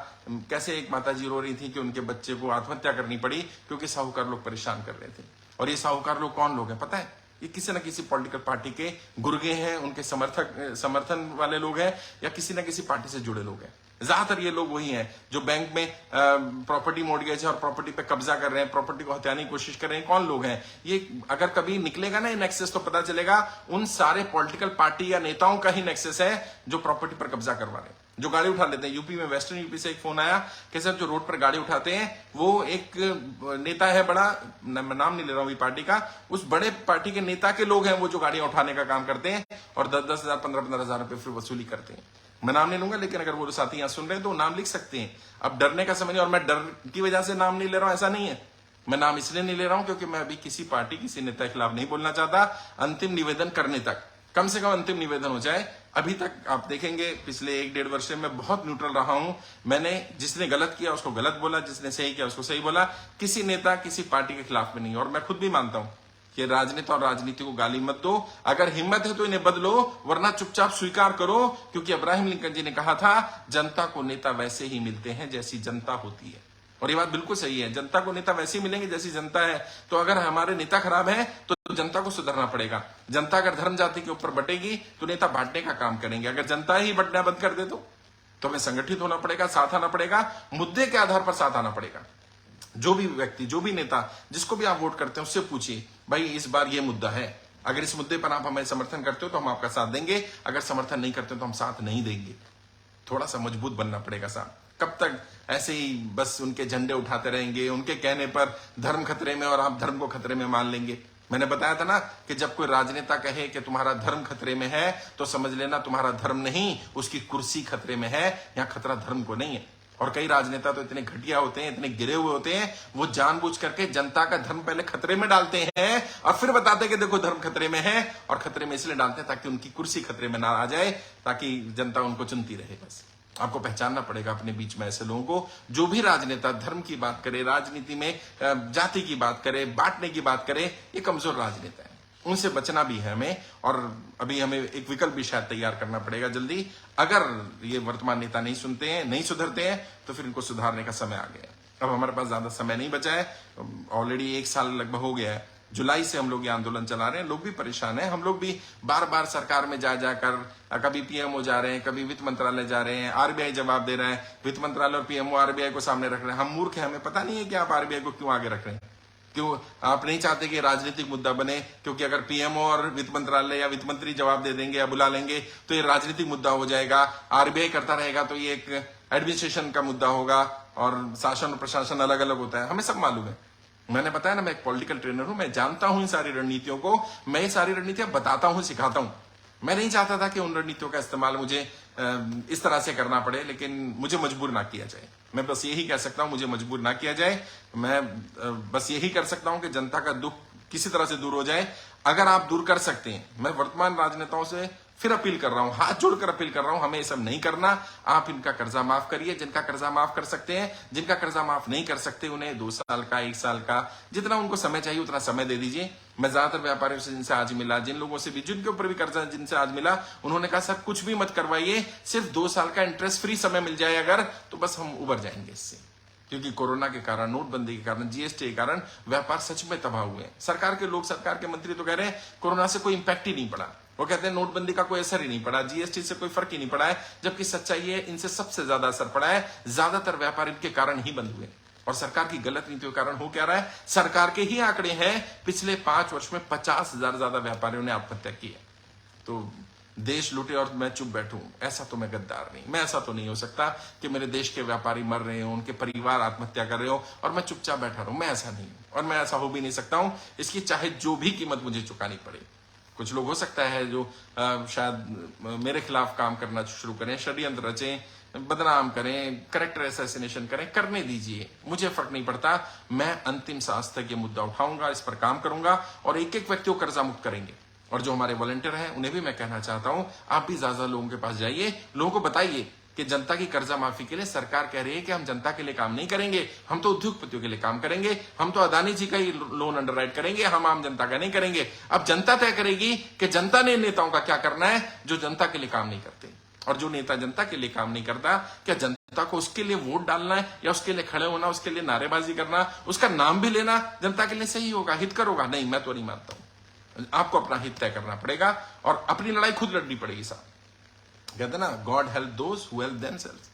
कैसे एक माताजी रो रही थी कि उनके बच्चे को आत्महत्या करनी पड़ी क्योंकि साहूकार लोग परेशान कर रहे थे। और ये साहूकार लोग कौन लोग हैं पता है? ये किसी न किसी पॉलिटिकल पार्टी के गुर्गे हैं, उनके समर्थन वाले लोग हैं, या किसी न किसी पार्टी से जुड़े लोग हैं। ज्यादातर ये लोग वही हैं जो बैंक में प्रॉपर्टी मॉर्गेज और प्रॉपर्टी पे कब्जा कर रहे हैं, प्रॉपर्टी को हथियाने की कोशिश कर रहे हैं। कौन लोग हैं ये? अगर कभी निकलेगा ना ये नेक्सस, तो पता चलेगा उन सारे पॉलिटिकल पार्टी या नेताओं का ही नेक्सस है जो प्रॉपर्टी पर कब्जा करवा रहे हैं, जो गाड़ी उठा लेते हैं। यूपी में, वेस्टर्न यूपी से एक फोन आया कि सर जो रोड पर गाड़ी उठाते हैं वो एक नेता है बड़ा, मैं नाम नहीं ले रहा हूं पार्टी का, उस बड़े पार्टी के नेता के लोग हैं वो जो गाड़ियां उठाने का काम करते हैं और 10-10 हजार 15-15 हजार रुपए फिर वसूली करते हैं। मैं नाम नहीं लूंगा, लेकिन अगर वो साथी यहां सुन रहे हैं तो नाम लिख सकते हैं। अब डरने का समय नहीं, और मैं डर की वजह से नाम नहीं ले रहा हूं, ऐसा नहीं है। मैं नाम इसलिए नहीं ले रहा हूं क्योंकि मैं अभी किसी पार्टी, किसी नेता के खिलाफ नहीं बोलना चाहता। अंतिम निवेदन करने तक, कम से कम अंतिम निवेदन हो जाए। अभी तक आप देखेंगे पिछले 1-1.5 वर्ष से मैं बहुत न्यूट्रल रहा हूं। मैंने जिसने गलत किया उसको गलत बोला, जिसने सही किया उसको सही बोला, किसी नेता, किसी पार्टी के खिलाफ में नहीं। और मैं खुद भी मानता हूं कि राजनीति और राजनीति को गाली मत दो, अगर हिम्मत है तो इन्हें बदलो, वरना चुपचाप स्वीकार करो। क्योंकि अब्राहम लिंकन जी ने कहा था, जनता को नेता वैसे ही मिलते हैं जैसी जनता होती है। और ये बात बिल्कुल सही है, जनता को नेता वैसे ही मिलेंगे जैसी जनता है। तो अगर हमारे नेता खराब है तो जनता को सुधरना पड़ेगा। जनता अगर धर्म जाति के ऊपर बटेगी तो नेता बांटने का काम करेंगे। अगर जनता ही बंटना बंद कर दे तो हमें संगठित होना पड़ेगा, साथ आना पड़ेगा, मुद्दे के आधार पर साथ आना पड़ेगा। जो भी व्यक्ति, जो भी नेता, जिसको भी आप वोट करते हैं उससे पूछिए, भाई इस बार ये मुद्दा है, अगर इस मुद्दे पर आप हमें समर्थन करते हो तो हम आपका साथ देंगे, अगर समर्थन नहीं करते हो तो हम साथ नहीं देंगे। थोड़ा सा मजबूत बनना पड़ेगा साथ। कब तक ऐसे ही बस उनके झंडे उठाते रहेंगे, उनके कहने पर धर्म खतरे में और आप धर्म को खतरे में मान लेंगे? मैंने बताया था ना कि जब कोई राजनेता कहे कि तुम्हारा धर्म खतरे में है तो समझ लेना तुम्हारा धर्म नहीं, उसकी कुर्सी खतरे में है। यहां खतरा धर्म को नहीं है। और कई राजनेता तो इतने घटिया होते हैं, इतने गिरे हुए होते हैं, वो जानबूझ करके जनता का धर्म पहले खतरे में डालते हैं और फिर बताते हैं कि देखो धर्म खतरे में है। और खतरे में इसलिए डालते हैं ताकि उनकी कुर्सी खतरे में ना आ जाए, ताकि जनता उनको चुनती रहे। बस आपको पहचानना पड़ेगा अपने बीच में ऐसे लोगों को। जो भी राजनेता धर्म की बात करे, राजनीति में जाति की बात करे, बांटने की बात करे, ये कमजोर राजनेता है, उनसे बचना भी है हमें। और अभी हमें एक विकल्प भी शायद तैयार करना पड़ेगा जल्दी। अगर ये वर्तमान नेता नहीं सुनते हैं, नहीं सुधरते हैं, तो फिर इनको सुधारने का समय आ गया। अब हमारे पास ज्यादा समय नहीं बचा है, ऑलरेडी 1 साल लगभग हो गया है। जुलाई से हम लोग ये आंदोलन चला रहे हैं, लोग भी परेशान हैं। हम लोग भी बार बार सरकार में जा जाकर कभी पीएमओ जा रहे हैं, कभी वित्त मंत्रालय जा रहे हैं, आरबीआई जवाब दे रहा है, वित्त मंत्रालय और पीएमओ आरबीआई को सामने रख रहे हैं। हम मूर्ख हैं, हमें पता नहीं है कि आप आरबीआई को क्यों आगे रख रहे हैं, क्यों आप नहीं चाहते कि राजनीतिक मुद्दा बने? क्योंकि अगर पीएमओ और वित्त मंत्रालय या वित्त मंत्री जवाब दे देंगे या बुला लेंगे तो ये राजनीतिक मुद्दा हो जाएगा। आरबीआई करता रहेगा तो ये एक एडमिनिस्ट्रेशन का मुद्दा होगा, और शासन और प्रशासन अलग अलग होता है, हमें सब मालूम है। मैंने बताया ना, मैं एक पॉलिटिकल ट्रेनर हूं, मैं जानता हूं इन सारी रणनीतियों को, मैं ये सारी रणनीतियां बताता हूं, सिखाता हूं। मैं नहीं चाहता था कि उन रणनीतियों का इस्तेमाल मुझे इस तरह से करना पड़े, लेकिन मुझे मजबूर ना किया जाए। मैं बस यही कह सकता हूं, मुझे मजबूर ना किया जाए। मैं बस यही कर सकता हूं कि जनता का दुख किसी तरह से दूर हो जाए। अगर आप दूर कर सकते हैं, मैं वर्तमान राजनेताओं से फिर अपील कर रहा हूं, हाथ जोड़कर अपील कर रहा हूं, हमें ये सब नहीं करना। आप इनका कर्जा माफ करिए, जिनका कर्जा माफ कर सकते हैं। जिनका कर्जा माफ नहीं कर सकते उन्हें 2 साल का, 1 साल का, जितना उनको समय चाहिए उतना समय दे दीजिए। मैं ज्यादातर व्यापारियों से जिनसे आज मिला, जिन लोगों से भी जिनके ऊपर भी कर्जा जिनसे आज मिला, उन्होंने कहा सर कुछ भी मत करवाइए, सिर्फ 2 साल का इंटरेस्ट फ्री समय मिल जाए अगर, तो बस हम उबर जाएंगे इससे। क्योंकि कोरोना के कारण, नोटबंदी के कारण, जीएसटी के कारण व्यापार सच में तबाह हुए हैं। सरकार के लोग, सरकार के मंत्री तो कह रहे हैं कोरोना से कोई इंपैक्ट ही नहीं पड़ा। वो कहते हैं नोटबंदी का कोई असर ही नहीं पड़ा, जीएसटी से कोई फर्क ही नहीं पड़ा है, जबकि सच्चाई है इनसे सबसे ज्यादा असर पड़ा है। ज्यादातर व्यापार इनके कारण ही बंद हुए और सरकार की गलत नीतियों के कारण हो क्या रहा है। सरकार के ही आंकड़े हैं, पिछले 5 वर्ष में 50,000 ज्यादा व्यापारियों ने आत्महत्या की है। तो देश लूटे और मैं चुप बैठूं, ऐसा तो मैं गद्दार नहीं, मैं ऐसा तो नहीं हो सकता कि मेरे देश के व्यापारी मर रहे हो, उनके परिवार आत्महत्या कर रहे हो और मैं चुपचाप बैठा रहूं। मैं ऐसा नहीं हूं और मैं ऐसा हो भी नहीं सकता हूं, इसकी चाहे जो भी कीमत मुझे चुकानी पड़े। कुछ लोग हो सकता है जो शायद मेरे खिलाफ काम करना शुरू करें, षड्यंत्र रचें, बदनाम करें, कैरेक्टर असैसिनेशन करें, करने दीजिए, मुझे फर्क नहीं पड़ता। मैं अंतिम सांस तक ये मुद्दा उठाऊंगा, इस पर काम करूंगा और एक एक व्यक्ति को कर्जा मुक्त करेंगे। और जो हमारे वॉलंटियर हैं उन्हें भी मैं कहना चाहता हूं, आप भी ज्यादा लोगों के पास जाइए, लोगों को बताइए कि जनता की कर्जा माफी के लिए सरकार कह रही है कि हम जनता के लिए काम नहीं करेंगे, हम तो उद्योगपतियों के लिए काम करेंगे, हम तो अदानी जी का ही लोन अंडरराइट करेंगे, हम आम जनता का नहीं करेंगे। अब जनता तय करेगी कि जनता ने नेताओं का क्या करना है जो जनता के लिए काम नहीं करते। और जो नेता जनता के लिए काम नहीं करता, क्या जनता को उसके लिए वोट डालना है या उसके लिए खड़े होना, उसके लिए नारेबाजी करना, उसका नाम भी लेना जनता के लिए सही होगा, हितकर होगा? नहीं, मैं तो नहीं मानता हूं। आपको अपना हित तय करना पड़ेगा और अपनी लड़ाई खुद लड़नी पड़ेगी साहब। कहते ना, God help those who help themselves.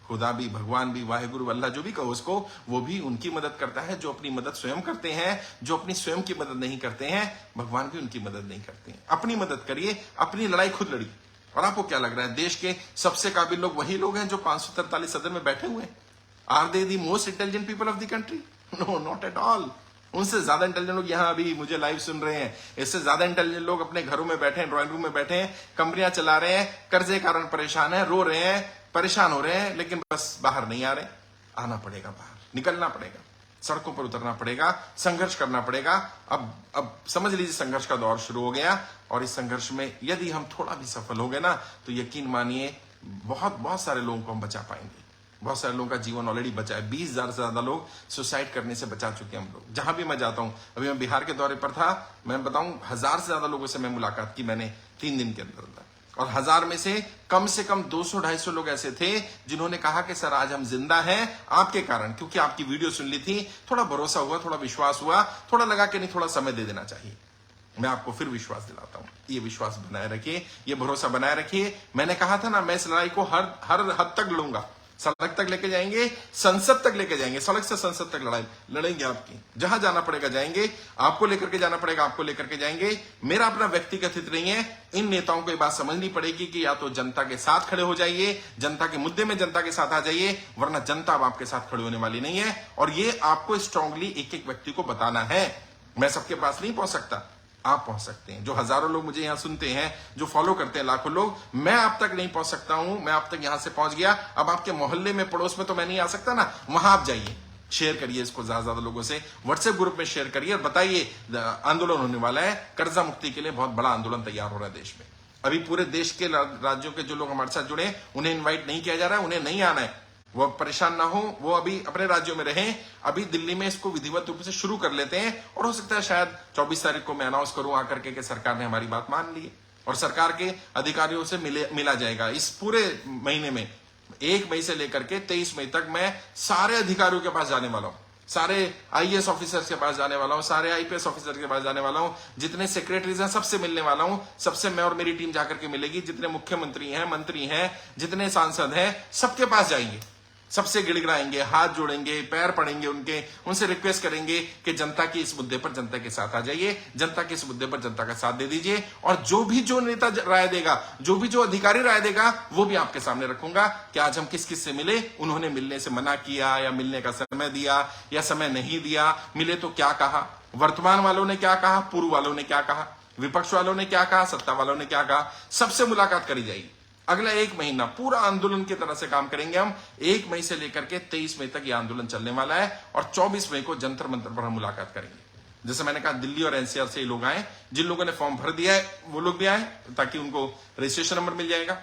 खुदा भी, भगवान भी, वाहेगुरु, अल्लाह, जो भी कहो उसको, वो भी उनकी मदद करता है जो अपनी मदद स्वयं करते हैं। जो अपनी स्वयं की मदद नहीं करते हैं, भगवान भी उनकी मदद नहीं करते हैं। अपनी मदद करिए, अपनी लड़ाई खुद लड़िए। और आपको क्या लग रहा है, देश के सबसे काबिल लोग वही लोग हैं जो 543 सदन में बैठे हुए हैं? Are they the most intelligent people of the country? No, not at all. उनसे ज्यादा इंटेलिजेंट लोग यहाँ अभी मुझे लाइव सुन रहे हैं, इससे ज्यादा इंटेलिजेंट लोग अपने घरों में बैठे हैं, ड्राइंग रूम में बैठे हैं, कंपनियां चला रहे हैं, कर्जे के कारण परेशान है, रो रहे हैं, परेशान हो रहे हैं, लेकिन बस बाहर नहीं आ रहे। आना पड़ेगा, बाहर निकलना पड़ेगा, सड़कों पर उतरना पड़ेगा, संघर्ष करना पड़ेगा। अब समझ लीजिए संघर्ष का दौर शुरू हो गया और इस संघर्ष में यदि हम थोड़ा भी सफल हो गए ना, तो यकीन मानिए बहुत सारे लोगों को हम बचा पाएंगे। बहुत सारे लोगों का जीवन ऑलरेडी बचा है। 20,000 से ज्यादा लोग सुसाइड करने से बचा चुके हैं हम लोग। जहां भी मैं जाता हूं, अभी मैं बिहार के दौरे पर था, मैं बताऊं 1000 से ज्यादा लोगों से मैं मुलाकात की मैंने 3 दिन के अंदर, और 1000 में से कम 200-250 लोग ऐसे थे जिन्होंने कहा कि सर आज हम जिंदा हैं आपके कारण, क्योंकि आपकी वीडियो सुन ली थी, थोड़ा भरोसा हुआ, थोड़ा विश्वास हुआ, थोड़ा लगा कि नहीं थोड़ा समय दे देना चाहिए। मैं आपको फिर विश्वास दिलाता हूं, ये विश्वास बनाए रखिए, ये भरोसा बनाए रखिए। मैंने कहा था ना, मैं इस लड़ाई को हर हद तक लड़ूंगा। सड़क तक लेके जाएंगे, संसद तक लेके जाएंगे, सड़क से संसद तक लड़ाई लड़ेंगे आपकी। जहां जाना पड़ेगा जाएंगे, आपको लेकर के जाना पड़ेगा, आपको लेकर के जाएंगे। मेरा अपना व्यक्तिगत हित नहीं है। इन नेताओं को ये बात समझनी पड़ेगी कि या तो जनता के साथ खड़े हो जाइए, जनता के मुद्दे में जनता के साथ आ जाइए, वरना जनता अब आपके साथ खड़े होने वाली नहीं है। और ये आपको स्ट्रांगली एक एक व्यक्ति को बताना है। मैं सबके पास नहीं पहुंच सकता, आप पहुंच सकते हैं। जो हजारों लोग मुझे यहां सुनते हैं, जो फॉलो करते हैं लाखों लोग, मैं आप तक नहीं पहुंच सकता हूं। मैं आप तक यहां से पहुंच गया, अब आपके मोहल्ले में, पड़ोस में तो मैं नहीं आ सकता ना, वहां आप जाइए, शेयर करिए इसको ज्यादा लोगों से, व्हाट्सएप ग्रुप में शेयर करिए और बताइए आंदोलन होने वाला है, कर्जा मुक्ति के लिए बहुत बड़ा आंदोलन तैयार हो रहा है देश में। अभी पूरे देश के राज्यों के जो लोग हमारे साथ जुड़े, उन्हें इन्वाइट नहीं किया जा रहा है, उन्हें नहीं आना है, वो परेशान ना हो, वो अभी अपने राज्यों में रहें। अभी दिल्ली में इसको विधिवत रूप से शुरू कर लेते हैं और हो सकता है शायद 24 तारीख को मैं अनाउंस करूं आकर के कि सरकार ने हमारी बात मान ली है और सरकार के अधिकारियों से मिला जाएगा। इस पूरे महीने में 1 मई से लेकर के 23 मई तक मैं सारे अधिकारियों के पास जाने वाला हूं, सारे आईएएस ऑफिसर्स के पास जाने वाला हूं, सारे आईपीएस ऑफिसर के पास जाने वाला हूं, जितने सेक्रेटरीज हैं सबसे मिलने वाला हूं। सबसे मैं और मेरी टीम जाकर के मिलेगी, जितने मुख्यमंत्री हैं, मंत्री हैं, जितने सांसद हैं, सबके पास जाएंगे, सबसे गिड़गिड़ाएंगे, हाथ जोड़ेंगे, पैर पड़ेंगे उनके, उनसे रिक्वेस्ट करेंगे कि जनता की इस मुद्दे पर जनता के साथ आ जाइए, जनता के इस मुद्दे पर जनता का साथ दे दीजिए। और जो नेता राय देगा, जो अधिकारी राय देगा, वो भी आपके सामने रखूंगा कि आज हम किस किस से मिले, उन्होंने मिलने से मना किया या मिलने का समय दिया या समय नहीं दिया, मिले तो क्या कहा, वर्तमान वालों ने क्या कहा, पूर्व वालों ने क्या कहा, विपक्ष वालों ने क्या कहा, सत्ता वालों ने क्या कहा, सबसे मुलाकात करी जाएगी। अगला 1 महीना पूरा आंदोलन की तरह से काम करेंगे हम। 1 मई से लेकर के 23 मई तक यह आंदोलन चलने वाला है और 24 मई को जंतर मंतर पर हम मुलाकात करेंगे। जैसे मैंने कहा, दिल्ली और एनसीआर से लोग आए, जिन लोगों ने फॉर्म भर दिया है वो लोग भी आए, ताकि उनको रजिस्ट्रेशन नंबर मिल जाएगा।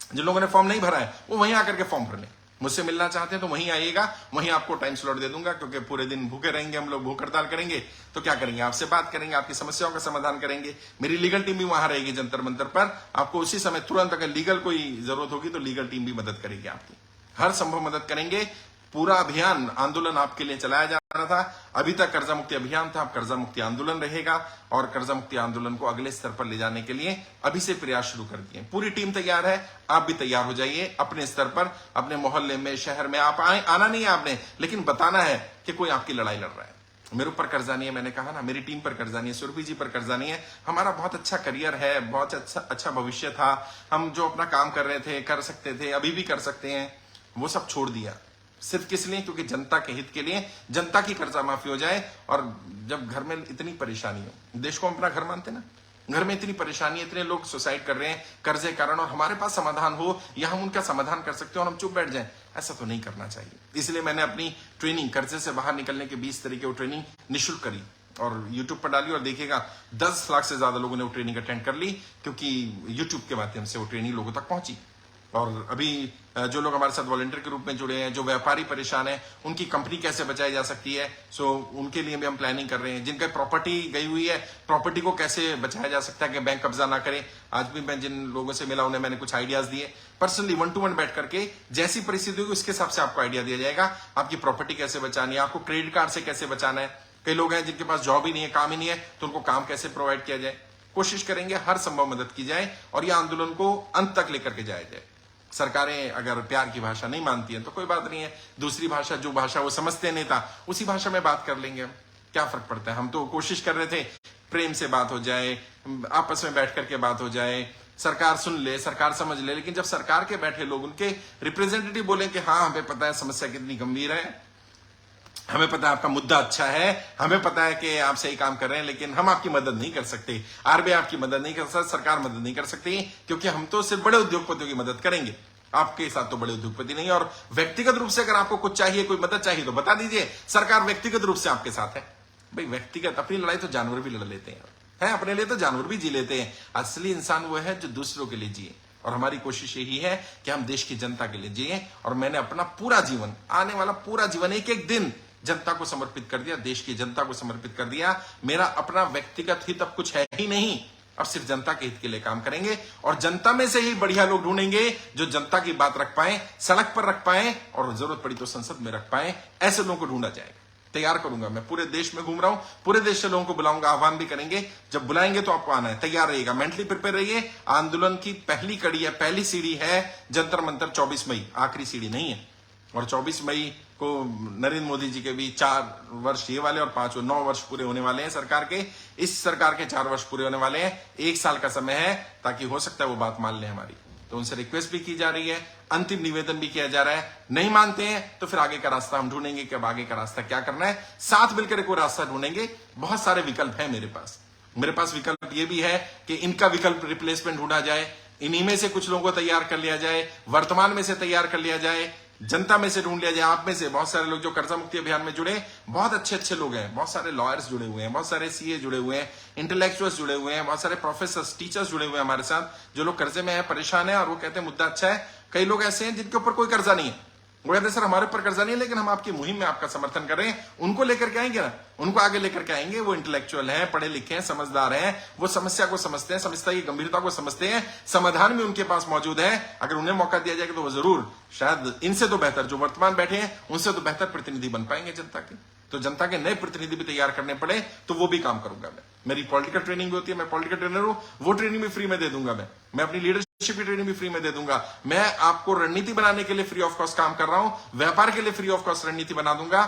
जिन लोगों ने फॉर्म नहीं भरा है वो वहीं आकर के फॉर्म भर लें। मुझसे मिलना चाहते हैं तो वहीं आइएगा, वहीं आपको टाइम स्लॉट दे दूंगा, क्योंकि पूरे दिन भूखे रहेंगे हम लोग, भूख हड़ताल करेंगे तो क्या करेंगे, आपसे बात करेंगे, आपकी समस्याओं का समाधान करेंगे। मेरी लीगल टीम भी वहां रहेगी जंतर मंतर पर, आपको उसी समय तुरंत अगर लीगल कोई जरूरत होगी तो लीगल टीम भी मदद करेगी आपकी, हर संभव मदद करेंगे। पूरा अभियान आंदोलन आपके लिए चलाया जा रहा था, अभी तक कर्जा मुक्ति अभियान था, अब कर्जा मुक्ति आंदोलन रहेगा, और कर्जा मुक्ति आंदोलन को अगले स्तर पर ले जाने के लिए अभी से प्रयास शुरू कर दिए। पूरी टीम तैयार है, आप भी तैयार हो जाइए अपने स्तर पर, अपने मोहल्ले में, शहर में। आप आना नहीं है आपने, लेकिन बताना है कि कोई आपकी लड़ाई लड़ रहा है। मेरे ऊपर कर्जा नहीं है, मैंने कहा ना, मेरी टीम पर कर्जा नहीं है, सुरभि जी पर कर्जा नहीं है। हमारा बहुत अच्छा करियर है, बहुत अच्छा भविष्य था, हम जो अपना काम कर रहे थे, कर सकते थे, अभी भी कर सकते हैं, वो सब छोड़ दिया। सिर्फ किस लिए? क्योंकि जनता के हित के लिए, जनता की कर्जा माफी हो जाए। और जब घर में इतनी परेशानी हो, देश को हम अपना घर मानते ना, घर में इतनी परेशानी है, इतने लोग सुसाइड कर रहे हैं कर्जे कारण, और हमारे पास समाधान हो या हम उनका समाधान कर सकते हो और हम चुप बैठ जाएं, ऐसा तो नहीं करना चाहिए। इसलिए मैंने अपनी ट्रेनिंग, कर्जे से बाहर निकलने के 20 तरीके वो ट्रेनिंग निःशुल्क करी और यूट्यूब पर डाली, और देखिएगा 10 लाख से ज्यादा लोगों ने वो ट्रेनिंग अटेंड कर ली, क्योंकि यूट्यूब के माध्यम से वो ट्रेनिंग लोगों तक पहुंची। और अभी जो लोग हमारे साथ वॉलंटियर के रूप में जुड़े हैं, जो व्यापारी परेशान है, उनकी कंपनी कैसे बचाई जा सकती है, सो उनके लिए भी हम प्लानिंग कर रहे हैं। जिनका प्रॉपर्टी गई हुई है, प्रॉपर्टी को कैसे बचाया जा सकता है कि बैंक कब्जा ना करे। आज भी मैं जिन लोगों से मिला उन्हें मैंने कुछ आइडियाज दिए, पर्सनली 1 to 1 बैठ करके, जैसी परिस्थिति होगी उसके हिसाब से आपको आइडिया दिया जाएगा, आपकी प्रॉपर्टी कैसे बचानी है, आपको क्रेडिट कार्ड से कैसे बचाना है। कई लोग हैं जिनके पास जॉब ही नहीं है, काम ही नहीं है, तो उनको काम कैसे प्रोवाइड किया जाए। कोशिश करेंगे हर संभव मदद की जाए और यह आंदोलन को अंत तक लेकर के जाया जाए। सरकारें अगर प्यार की भाषा नहीं मानती हैं तो कोई बात नहीं है, दूसरी भाषा, जो भाषा वो समझते हैं नेता, उसी भाषा में बात कर लेंगे, क्या फर्क पड़ता है। हम तो कोशिश कर रहे थे प्रेम से बात हो जाए, आपस में बैठ करके बात हो जाए, सरकार सुन ले, सरकार समझ ले। लेकिन जब सरकार के बैठे लोग, उनके रिप्रेजेंटेटिव बोले कि हाँ हमें पता है समस्या कितनी गंभीर है, हमें पता है आपका मुद्दा अच्छा है, हमें पता है कि आप सही काम कर रहे हैं, लेकिन हम आपकी मदद नहीं कर सकते, आरबीआई आपकी मदद नहीं कर सकता, सरकार मदद नहीं कर सकती, क्योंकि हम तो सिर्फ बड़े उद्योगपतियों की मदद करेंगे, आपके साथ तो बड़े उद्योगपति नहीं। और व्यक्तिगत रूप से अगर आपको कुछ चाहिए, कोई मदद चाहिए तो बता दीजिए, सरकार व्यक्तिगत रूप से आपके साथ है। भाई व्यक्तिगत, अपनी लड़ाई तो जानवर भी लड़ लेते हैं, अपने लिए तो जानवर भी जी लेते हैं। असली इंसान वो है जो दूसरों के लिए जिए, और हमारी कोशिश यही है कि हम देश की जनता के लिए जिए। और मैंने अपना पूरा जीवन, आने वाला पूरा जीवन, एक एक दिन जनता को समर्पित कर दिया, देश की जनता को समर्पित कर दिया। मेरा अपना व्यक्तिगत हित अब कुछ है ही नहीं, अब सिर्फ जनता के हित के लिए काम करेंगे, और जनता में से ही बढ़िया लोग ढूंढेंगे जो जनता की बात रख पाए, सड़क पर रख पाए, और जरूरत पड़ी तो संसद में रख पाए। ऐसे लोगों को ढूंढा जाएगा, तैयार करूंगा। मैं पूरे देश में घूम रहा हूं, पूरे देश से लोगों को बुलाऊंगा, आह्वान भी करेंगे। जब बुलाएंगे तो आपको आना है, तैयार रहिएगा, मेंटली प्रिपेयर रहिए। आंदोलन की पहली कड़ी है, पहली सीढ़ी है जंतर मंतर 24 मई, आखिरी सीढ़ी नहीं है। और 24 मई को नरेंद्र मोदी जी के भी 4 वर्ष ये वाले और 9 वर्ष पूरे होने वाले हैं सरकार के। इस सरकार के 4 वर्ष पूरे होने वाले हैं, 1 साल का समय है, ताकि हो सकता है वो बात मान लें हमारी। तो उनसे रिक्वेस्ट भी की जा रही है, अंतिम निवेदन भी किया जा रहा है। नहीं मानते हैं तो फिर आगे का रास्ता हम ढूंढेंगे कि अब आगे का रास्ता क्या करना है, साथ मिलकर कोई रास्ता ढूंढेंगे। बहुत सारे विकल्प है मेरे पास विकल्प ये भी है कि इनका विकल्प रिप्लेसमेंट ढूंढा जाए, इन्हीं में से कुछ लोगों को तैयार कर लिया जाए, वर्तमान में से तैयार कर लिया जाए, जनता में से ढूंढ लिया जाए। आप में से बहुत सारे लोग जो कर्जा मुक्ति अभियान में जुड़े, बहुत अच्छे लोग हैं, बहुत सारे लॉयर्स जुड़े हुए हैं, बहुत सारे सीए जुड़े हुए हैं, इंटेलेक्चुअल्स जुड़े हुए हैं, बहुत सारे प्रोफेसर्स, टीचर्स जुड़े हुए हैं हमारे साथ, जो लोग कर्जे में है, परेशान है, और वो कहते हैं मुद्दा अच्छा है। कई लोग ऐसे हैं जिनके ऊपर कोई कर्जा नहीं है, वो कहते हैं सर हमारे ऊपर कर्जा नहीं है, लेकिन हम आपकी मुहिम में आपका समर्थन कर रहे हैं। उनको लेकर के आएंगे ना, उनको आगे लेकर के आएंगे। वो इंटेलेक्चुअल हैं, पढ़े लिखे हैं, समझदार हैं, वो समस्या को समझते हैं, समस्या की गंभीरता को समझते हैं, समाधान भी उनके पास मौजूद है। अगर उन्हें मौका दिया जाएगा तो वो जरूर, शायद इनसे तो बेहतर, जो वर्तमान बैठे हैं उनसे तो बेहतर प्रतिनिधि बन पाएंगे जनता के। तो जनता के नए प्रतिनिधि भी तैयार करने पड़े तो वो भी काम करूंगा मैं। मेरी पॉलिटिकल ट्रेनिंग भी होती है, मैं पॉलिटिकल ट्रेनर हूं, वो ट्रेनिंग भी फ्री में दे दूंगा मैं अपनी लीडरशिप की ट्रेनिंग भी फ्री में दे दूंगा। मैं आपको रणनीति बनाने के लिए फ्री ऑफ कॉस्ट काम कर रहा हूं, व्यापार के लिए फ्री ऑफ कॉस्ट रणनीति बना दूंगा,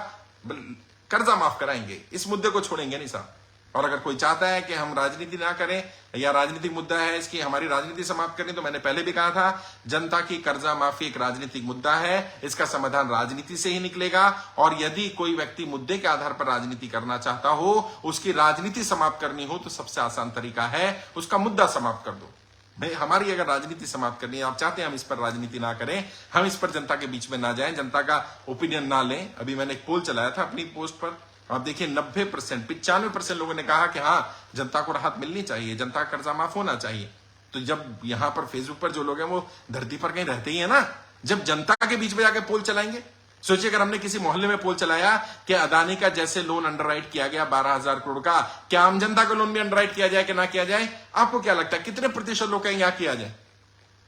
कर्जा माफ कराएंगे, इस मुद्दे को छोड़ेंगे नहीं साहब। और अगर कोई चाहता है कि हम राजनीति ना करें, या राजनीतिक मुद्दा है इसकी हमारी राजनीति समाप्त करनी, तो मैंने पहले भी कहा था, जनता की कर्जा माफी एक राजनीतिक मुद्दा है, इसका समाधान राजनीति से ही निकलेगा। और यदि कोई व्यक्ति मुद्दे के आधार पर राजनीति करना चाहता हो, उसकी राजनीति समाप्त करनी हो, तो सबसे आसान तरीका है उसका मुद्दा समाप्त कर दो। भाई हमारी अगर राजनीति समाप्त करनी है, आप चाहते हैं हम इस पर राजनीति ना करें, हम इस पर जनता के बीच में ना जाएं, जनता का ओपिनियन ना लें। अभी मैंने एक पोल चलाया था अपनी पोस्ट पर, आप देखिए 90%, 95% लोगों ने कहा कि हाँ, जनता को राहत मिलनी चाहिए, जनता का कर्जा माफ होना चाहिए। तो जब यहां पर फेसबुक पर जो लोग हैं वो धरती पर कहीं रहते ही है ना, जब जनता के बीच में जाके पोल चलाएंगे। सोचिए अगर हमने किसी मोहल्ले में पोल चलाया कि अदानी का जैसे लोन अंडरराइट किया गया 12,000 करोड़ का, क्या आम जनता का लोन भी अंडरराइट किया जाए कि ना किया जाए? आपको क्या लगता है कितने प्रतिशत लोग कहेंगे यहां किया जाए?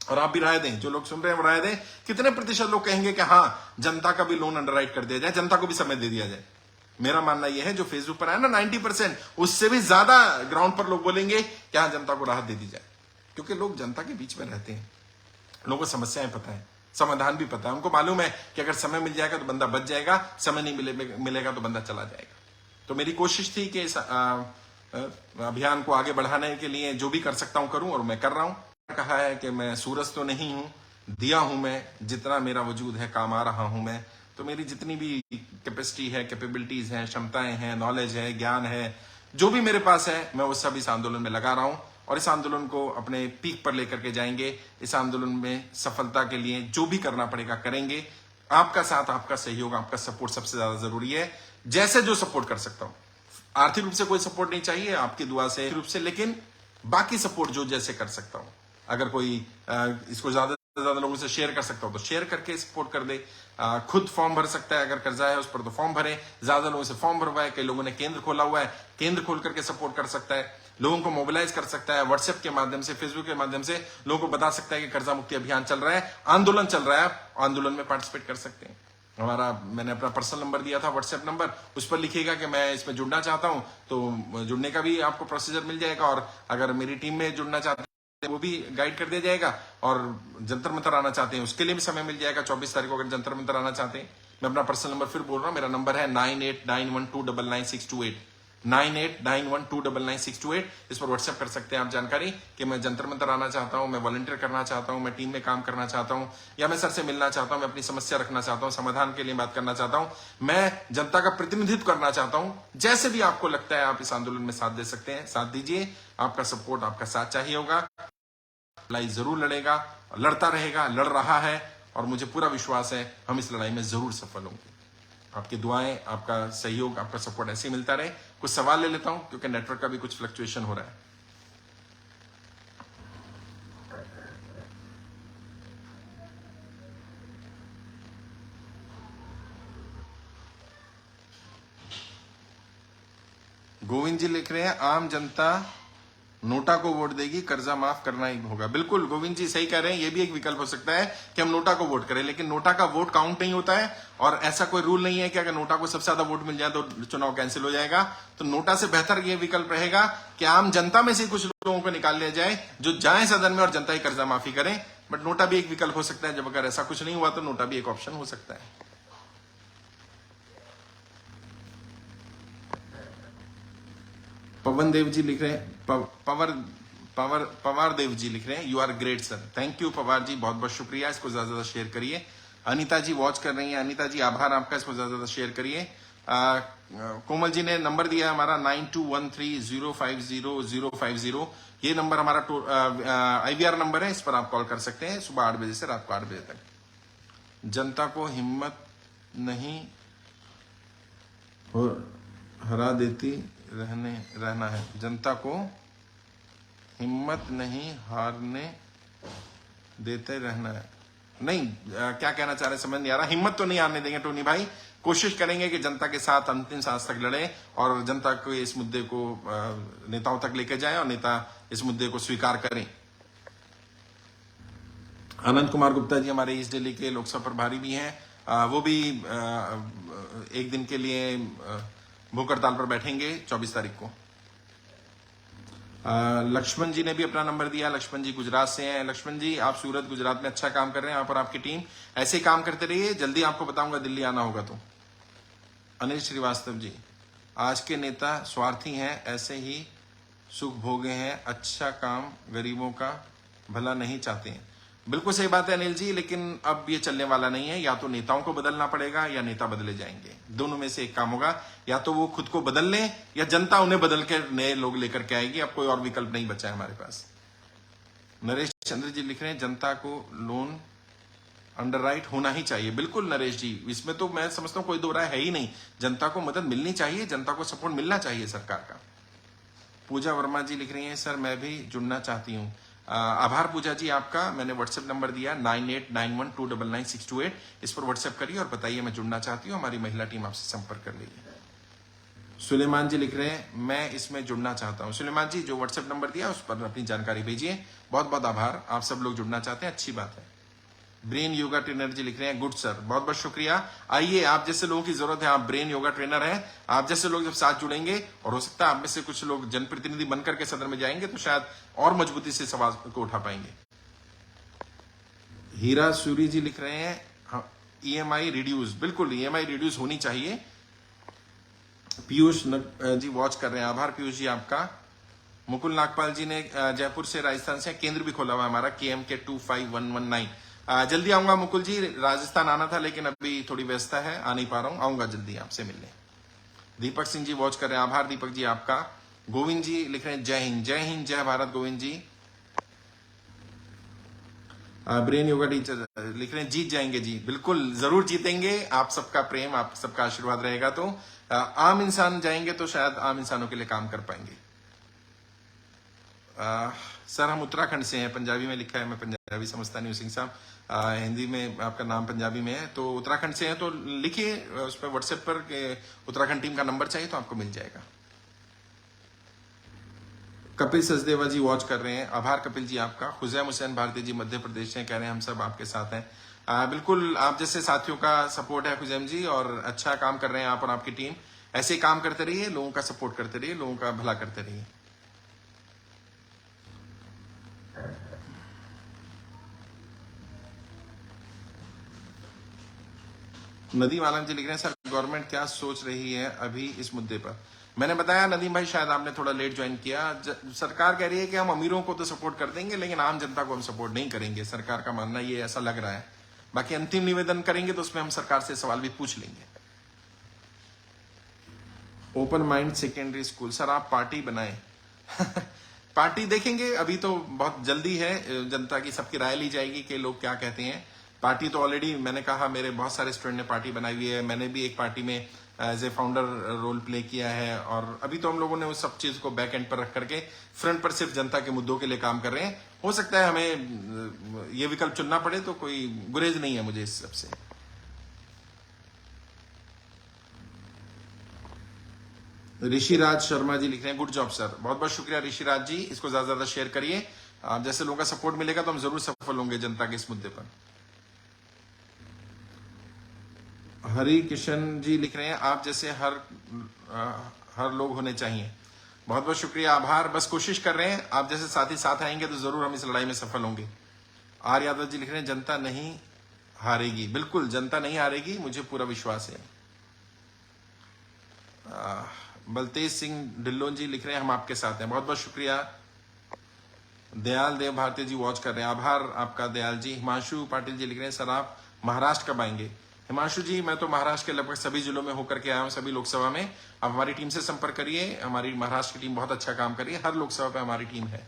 और आप भी राय दें, जो लोग सुन रहे हैं राय दें, कितने प्रतिशत लोग कहेंगे कि हाँ, जनता का भी लोन अंडरराइट कर दिया जाए, जनता को भी समय दे दिया जाए? मेरा मानना यह है जो फेसबुक पर है ना 90%, उससे भी ज्यादा ग्राउंड पर लोग बोलेंगे कि हाँ, जनता को राहत दे दी जाए। क्योंकि लोग जनता के बीच में रहते हैं, लोगों को समस्याएं पता है, समाधान भी पता है, उनको मालूम है कि अगर समय मिल जाएगा तो बंदा बच जाएगा, समय नहीं मिलेगा तो बंदा चला जाएगा। तो मेरी कोशिश थी कि इस अभियान को आगे बढ़ाने के लिए जो भी कर सकता हूं करूं, और मैं कर रहा हूं। कहा है कि मैं सूरज तो नहीं हूं, दिया हूं मैं, जितना मेरा वजूद है काम आ रहा हूं मैं। तो मेरी जितनी भी कैपेसिटी है, कैपेबिलिटीज हैं, क्षमताएं हैं, नॉलेज है, ज्ञान है, जो भी मेरे पास है, मैं वो सब इस आंदोलन में लगा रहा हूं, और इस आंदोलन को अपने पीक पर लेकर के जाएंगे। इस आंदोलन में सफलता के लिए जो भी करना पड़ेगा करेंगे। आपका साथ, आपका सहयोग, आपका सपोर्ट सबसे ज्यादा जरूरी है। जैसे जो सपोर्ट कर सकता हूं, आर्थिक रूप से कोई सपोर्ट नहीं चाहिए, आपकी दुआ से रूप से, लेकिन बाकी सपोर्ट जो जैसे कर सकता हूं। अगर कोई इसको ज्यादा से ज्यादा लोगों से शेयर कर सकता हूं तो शेयर करके सपोर्ट कर दे। खुद फॉर्म भर सकता है, अगर कर्जा है उस पर तो फॉर्म भरे, ज्यादा लोगों से फॉर्म भरवाए। कई लोगों ने केंद्र खोला हुआ है, केंद्र खोल करके सपोर्ट कर सकता है, लोगों को मोबिलाइज कर सकता है, व्हाट्सएप के माध्यम से, फेसबुक के माध्यम से लोगों को बता सकता है कि कर्जा मुक्ति अभियान चल रहा है, आंदोलन चल रहा है, आंदोलन में पार्टिसिपेट कर सकते हैं। मैंने अपना पर्सनल नंबर दिया था, व्हाट्सएप नंबर, उस पर लिखिएगा कि मैं इसमें जुड़ना चाहता हूं, तो जुड़ने का भी आपको प्रोसीजर मिल जाएगा। और अगर मेरी टीम में जुड़ना चाहते हैं वो भी गाइड कर दिया जाएगा, और जंतर मंतर आना चाहते हैं उसके लिए भी समय मिल जाएगा। 24 तारीख को अगर जंतर मंतर आना चाहते हैं, मैं अपना पर्सनल नंबर फिर बोल रहा हूं, मेरा नंबर है 9891299628, 9891299628। इस पर व्हाट्सएप कर सकते हैं आप जानकारी कि मैं जंतर मंतर आना चाहता हूं, मैं वॉलंटियर करना चाहता हूं, मैं टीम में काम करना चाहता हूं, या मैं सर से मिलना चाहता हूं, मैं अपनी समस्या रखना चाहता हूं, समाधान के लिए बात करना चाहता हूं, मैं जनता का प्रतिनिधित्व करना चाहता हूं। जैसे भी आपको लगता है आप इस आंदोलन में साथ दे सकते हैं, साथ दीजिए। आपका सपोर्ट, आपका साथ चाहिए होगा। लड़ाई जरूर लड़ेगा, लड़ता रहेगा, लड़ रहा है, और मुझे पूरा विश्वास है हम इस लड़ाई में जरूर सफल होंगे। आपकी दुआएं, आपका सहयोग, आपका सपोर्ट ऐसे ही मिलता रहे। कुछ सवाल ले लेता हूं क्योंकि नेटवर्क का भी कुछ फ्लक्चुएशन हो रहा है। गोविंद जी लिख रहे हैं, आम जनता नोटा को वोट देगी, कर्जा माफ करना ही होगा। बिल्कुल गोविंद जी सही कह रहे हैं, ये भी एक विकल्प हो सकता है कि हम नोटा को वोट करें, लेकिन नोटा का वोट काउंट नहीं होता है, और ऐसा कोई रूल नहीं है कि अगर नोटा को सबसे ज्यादा वोट मिल जाए तो चुनाव कैंसिल हो जाएगा। तो नोटा से बेहतर ये विकल्प रहेगा कि आम जनता में से कुछ लोगों को निकाल लिया जाए जो जाए सदन में और जनता ही कर्जा माफी करें। बट नोटा भी एक विकल्प हो सकता है। जब अगर ऐसा कुछ नहीं हुआ तो नोटा भी एक ऑप्शन हो सकता है। पवन देव जी लिख रहे हैं, पवार देव जी लिख रहे हैं, you are great sir. Thank you Pawar ji, बहुत बहुत शुक्रिया। इसको ज्यादा से ज्यादा शेयर करिए। अनीता जी वॉच कर रही हैं, अनीता जी आभार आपका, इसको ज्यादा से ज्यादा शेयर करिए। कोमल जी ने नंबर दिया हमारा 9213050050। ये नंबर हमारा IVR नंबर है, इस पर आप कॉल कर सकते हैं सुबह 8 बजे से रात को 8 बजे तक। जनता को हिम्मत नहीं हरा देती रहना है, जनता को हिम्मत नहीं हारने देते रहना है। नहीं, क्या कहना चाह रहे समझ नहीं आ रहा। हिम्मत तो नहीं हारने देंगे टोनी भाई, कोशिश करेंगे कि जनता के साथ अंतिम सांस तक लड़े और जनता को इस मुद्दे को नेताओं तक लेकर जाए और नेता इस मुद्दे को स्वीकार करें। आनंद कुमार गुप्ता जी हमारे ईस्ट दिल्ली के लोकसभा प्रभारी भी हैं, वो भी एक दिन के लिए भूख हड़ताल पर बैठेंगे 24 तारीख को। लक्ष्मण जी ने भी अपना नंबर दिया। लक्ष्मण जी गुजरात से हैं। लक्ष्मण जी आप सूरत गुजरात में अच्छा काम कर रहे हैं, यहाँ पर आपकी टीम ऐसे ही काम करते रहिए। जल्दी आपको बताऊंगा दिल्ली आना होगा तो। अनिल श्रीवास्तव जी, आज के नेता स्वार्थी हैं, ऐसे ही सुख भोगे हैं, अच्छा काम गरीबों का भला नहीं चाहते हैं। बिल्कुल सही बात है अनिल जी, लेकिन अब ये चलने वाला नहीं है। या तो नेताओं को बदलना पड़ेगा या नेता बदले जाएंगे, दोनों में से एक काम होगा। या तो वो खुद को बदल लें या जनता उन्हें बदल के नए लोग लेकर के आएगी। अब कोई और विकल्प नहीं बचा है हमारे पास। नरेश चंद्र जी लिख रहे हैं, जनता को लोन अंडरराइट होना ही चाहिए, बिल्कुल नरेश जी, इसमें तो मैं समझता हूँ कोई दो राय है ही नहीं। जनता को मदद मिलनी चाहिए, जनता को सपोर्ट मिलना चाहिए सरकार का। पूजा वर्मा जी लिख रही हैं, सर मैं भी जुड़ना चाहती हूँ। आभार पूजा जी आपका। मैंने व्हाट्सएप नंबर दिया 9891299628, इस पर व्हाट्सएप करिए और बताइए मैं जुड़ना चाहती हूँ, हमारी महिला टीम आपसे संपर्क कर लेगी। सुलेमान जी लिख रहे हैं, मैं इसमें जुड़ना चाहता हूँ। सुलेमान जी जो व्हाट्सएप नंबर दिया उस पर अपनी जानकारी भेजिए। बहुत बहुत आभार, आप सब लोग जुड़ना चाहते हैं, अच्छी बात है। ब्रेन योगा ट्रेनर जी लिख रहे हैं, गुड सर, बहुत बहुत शुक्रिया। आइए, आप जैसे लोगों की जरूरत है, आप ब्रेन योगा ट्रेनर हैं, आप जैसे लोग जब साथ जुड़ेंगे और हो सकता है आप में से कुछ लोग जनप्रतिनिधि बनकर के सदन में जाएंगे तो शायद और मजबूती से सवाल को उठा पाएंगे। हीरा सूरी जी लिख रहे हैं, EMI रिड्यूस, बिल्कुल EMI रिड्यूस होनी चाहिए। पीयूष जी वॉच कर रहे हैं, आभार पीयूष जी आपका। मुकुल नागपाल जी ने जयपुर से, राजस्थान से केंद्र भी खोला हुआ हमारा KMK 25119। जल्दी आऊंगा मुकुल जी, राजस्थान आना था लेकिन अभी थोड़ी व्यस्तता है, आ नहीं पा रहा हूं, आऊंगा जल्दी आपसे मिलने। दीपक सिंह जी वॉच कर रहे हैं, आभार दीपक जी आपका। गोविंद जी लिख रहे हैं, जय हिंद जय हिंद जय भारत। गोविंद जी ब्रेन योगा टीचर लिख रहे हैं, जीत जाएंगे जी, बिल्कुल जरूर जीतेंगे, आप सबका प्रेम, आप सबका आशीर्वाद रहेगा तो आम इंसान जाएंगे तो शायद आम इंसानों के लिए काम कर पाएंगे। सर हम उत्तराखंड से हैं, पंजाबी में लिखा है, मैं पंजाबी समझता नहीं हूँ सिंह साहब, हिंदी में आपका नाम पंजाबी में है, तो उत्तराखंड से हैं तो लिखिए उस पर व्हाट्सएप पर उत्तराखंड टीम का नंबर चाहिए तो आपको मिल जाएगा। कपिल सचदेवा जी वॉच कर रहे हैं, आभार कपिल जी आपका। खुजैम हुसैन भारती जी मध्य प्रदेश से कह रहे हैं, हम सब आपके साथ हैं। बिल्कुल आप जैसे साथियों का सपोर्ट है खुजैम जी, और अच्छा काम कर रहे हैं आप और आपकी टीम, ऐसे ही काम करते रहिए, लोगों का सपोर्ट करते रहिए, लोगों का भला करते रहिए। नदीम आलम जी लिख रहे हैं, सर गवर्नमेंट क्या सोच रही है अभी इस मुद्दे पर। मैंने बताया नदीम भाई, शायद आपने थोड़ा लेट ज्वाइन किया। सरकार कह रही है कि हम अमीरों को तो सपोर्ट कर देंगे लेकिन आम जनता को हम सपोर्ट नहीं करेंगे, सरकार का मानना ये ऐसा लग रहा है। बाकी अंतिम निवेदन करेंगे तो उसमें हम सरकार से सवाल भी पूछ लेंगे। Open mind secondary school, sir आप पार्टी बनाए पार्टी देखेंगे, अभी तो बहुत जल्दी है, जनता की सबकी राय ली जाएगी कि लोग क्या कहते हैं। पार्टी तो ऑलरेडी मैंने कहा मेरे बहुत सारे स्टूडेंट ने पार्टी बनाई हुई है, मैंने भी एक पार्टी में as a founder role play किया है, और अभी तो हम लोगों ने उस सब चीज को बैक एंड पर रख करके फ्रंट पर सिर्फ जनता के मुद्दों के लिए काम कर रहे हैं। हो सकता है हमें ये विकल्प चुनना पड़े तो कोई गुरेज नहीं है मुझे इस सबसे। ऋषिराज शर्मा जी लिख रहे हैं, गुड जॉब सर, बहुत बहुत शुक्रिया ऋषिराज जी, इसको ज्यादा ज्यादा शेयर करिए, आप जैसे लोगों का सपोर्ट मिलेगा तो हम जरूर सफल होंगे जनता के इस मुद्दे पर। हरि किशन जी लिख रहे हैं, आप जैसे हर लोग होने चाहिए, बहुत बहुत शुक्रिया आभार, बस कोशिश कर रहे हैं, आप जैसे साथी साथ आएंगे तो जरूर हम इस लड़ाई में सफल होंगे। आर यादव जी लिख रहे हैं, जनता नहीं हारेगी, बिल्कुल जनता नहीं हारेगी, मुझे पूरा विश्वास है। बलतेज सिंह ढिल्लों जी लिख रहे हैं, हम आपके साथ हैं, बहुत बहुत शुक्रिया। दयाल देव भारती जी वॉच कर रहे हैं, आभार आपका दयाल जी। हिमांशु पाटिल जी लिख रहे हैं, सर आप महाराष्ट्र कब आएंगे। हिमांशु जी मैं तो महाराष्ट्र के लगभग सभी जिलों में होकर के आया हूं, सभी लोकसभा में। आप हमारी टीम से संपर्क करिए, हमारी महाराष्ट्र की टीम बहुत अच्छा काम कर रही है, हर लोकसभा पे हमारी टीम है।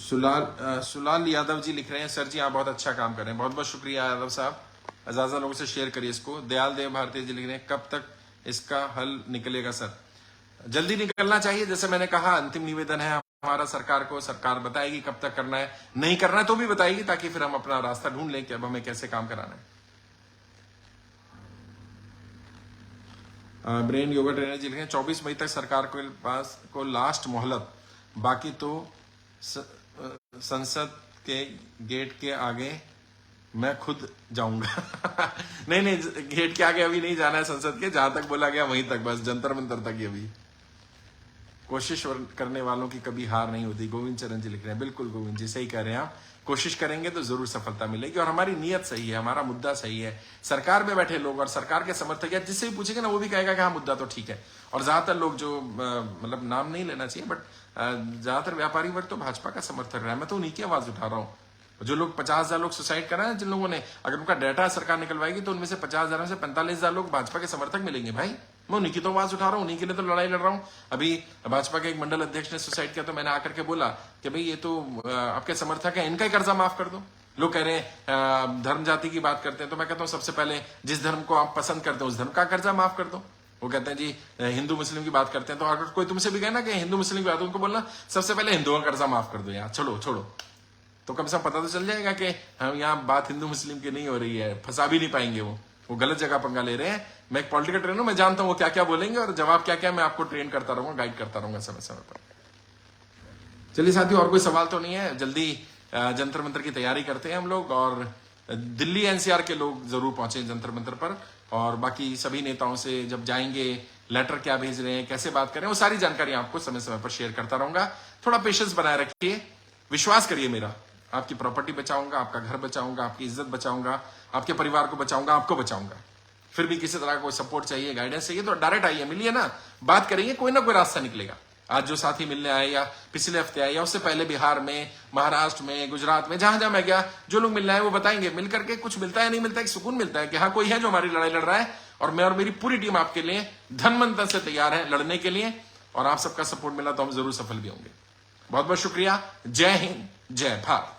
सुलाल यादव जी लिख रहे हैं, सर जी आप बहुत अच्छा काम कर रहे हैं, बहुत बहुत शुक्रिया यादव साहब, ज्यादा लोगों से शेयर करिए इसको। दयाल देव भारती जी लिख रहे हैं, कब तक इसका हल निकलेगा सर। जल्दी निकलना चाहिए, जैसे मैंने कहा अंतिम निवेदन है हमारा सरकार को, सरकार बताएगी कब तक करना है, नहीं करना है तो भी बताएगी, ताकि फिर हम अपना रास्ता ढूंढ लें कि अब हमें कैसे काम कराना है। ब्रेन योगा ट्रेनर जी लिखे 24 मई तक सरकार के पास को लास्ट मोहलत, बाकी तो संसद के गेट के आगे मैं खुद जाऊंगा नहीं नहीं, गेट के आगे अभी नहीं जाना है संसद के, जहां तक बोला गया वहीं तक, बस जंतर मंतर तक ही। अभी कोशिश करने वालों की कभी हार नहीं होती, गोविंद चरण जी लिख रहे हैं, बिल्कुल गोविंद जी सही कह रहे हैं आप, कोशिश करेंगे तो जरूर सफलता मिलेगी, और हमारी नीयत सही है, हमारा मुद्दा सही है। सरकार में बैठे लोग और सरकार के समर्थक या जिससे भी पूछेंगे ना वो भी कहेगा कि हाँ मुद्दा तो ठीक है। और ज्यादातर लोग जो मतलब नाम नहीं लेना चाहिए, बट ज्यादातर व्यापारी वर्ग तो भाजपा का समर्थक रहा है, मैं तो उन्हीं की आवाज उठा रहा हूँ। जो लोग 50,000 लोग सुसाइड कर रहे हैं, जिन लोगों ने, अगर उनका डाटा सरकार निकलवाएगी तो उनमें से 50,000 में से 45,000 लोग भाजपा के समर्थक मिलेंगे भाई, मैं उन्हीं की तो आवाज उठा रहा हूँ, उन्हीं के लिए तो लड़ाई लड़ रहा हूँ। अभी भाजपा के एक मंडल अध्यक्ष ने सुसाइड किया तो मैंने आकर के बोला कि भाई ये तो आपके समर्थक है, इनका ही कर्जा माफ कर दो। लोग कह रहे हैं धर्म जाति की बात करते हैं, तो मैं कहता हूं सबसे पहले जिस धर्म को आप पसंद करते हैं उस धर्म का कर्जा माफ कर दो। वो कहते हैं जी हिंदू मुस्लिम की बात करते हैं, तो अगर कोई तुमसे भी कहे ना कि हिंदू मुस्लिम की बात, उनको बोलना सबसे पहले हिंदुओं का कर्जा माफ कर दो यार, छोड़ो छोड़ो। तो कम से कम पता तो चल जाएगा कि हम यहाँ बात हिंदू मुस्लिम की नहीं हो रही है, फंसा भी नहीं पाएंगे वो गलत जगह पंगा ले रहे हैं। मैं एक पॉलिटिकल ट्रेनर हूं, मैं जानता हूं वो क्या क्या बोलेंगे और जवाब क्या क्या, मैं आपको ट्रेन करता रहूंगा, गाइड करता रहूंगा समय समय पर। चलिए साथियों, और कोई सवाल तो नहीं है। जल्दी जंतर मंतर की तैयारी करते हैं हम लोग, और दिल्ली एनसीआर के लोग जरूर पहुंचे जंतर मंतर पर, और बाकी सभी नेताओं से जब जाएंगे लेटर क्या भेज रहे हैं, कैसे बात करें, वो सारी जानकारी आपको समय समय पर शेयर करता रहूंगा। थोड़ा पेशेंस बनाए रखिए, विश्वास करिए मेरा, आपकी प्रॉपर्टी बचाऊंगा, आपका घर बचाऊंगा, आपकी इज्जत बचाऊंगा, आपके परिवार को बचाऊंगा, आपको बचाऊंगा। फिर भी किसी तरह का कोई सपोर्ट चाहिए, गाइडेंस चाहिए तो डायरेक्ट आइए, मिलिए ना, बात करेंगे, कोई ना कोई रास्ता निकलेगा। आज जो साथी मिलने आए या पिछले हफ्ते आए या उससे पहले बिहार में, महाराष्ट्र में, गुजरात में, जहां जहां मैं गया, जो लोग मिलने आए वो बताएंगे, मिलकर के कुछ मिलता है, नहीं मिलता है, सुकून मिलता है कि हाँ कोई है जो हमारी लड़ाई लड़ रहा है, और मैं और मेरी पूरी टीम आपके लिए धन मन तन से तैयार है लड़ने के लिए, और आप सबका सपोर्ट मिला तो हम जरूर सफल भी होंगे। बहुत बहुत शुक्रिया। जय हिंद, जय भारत।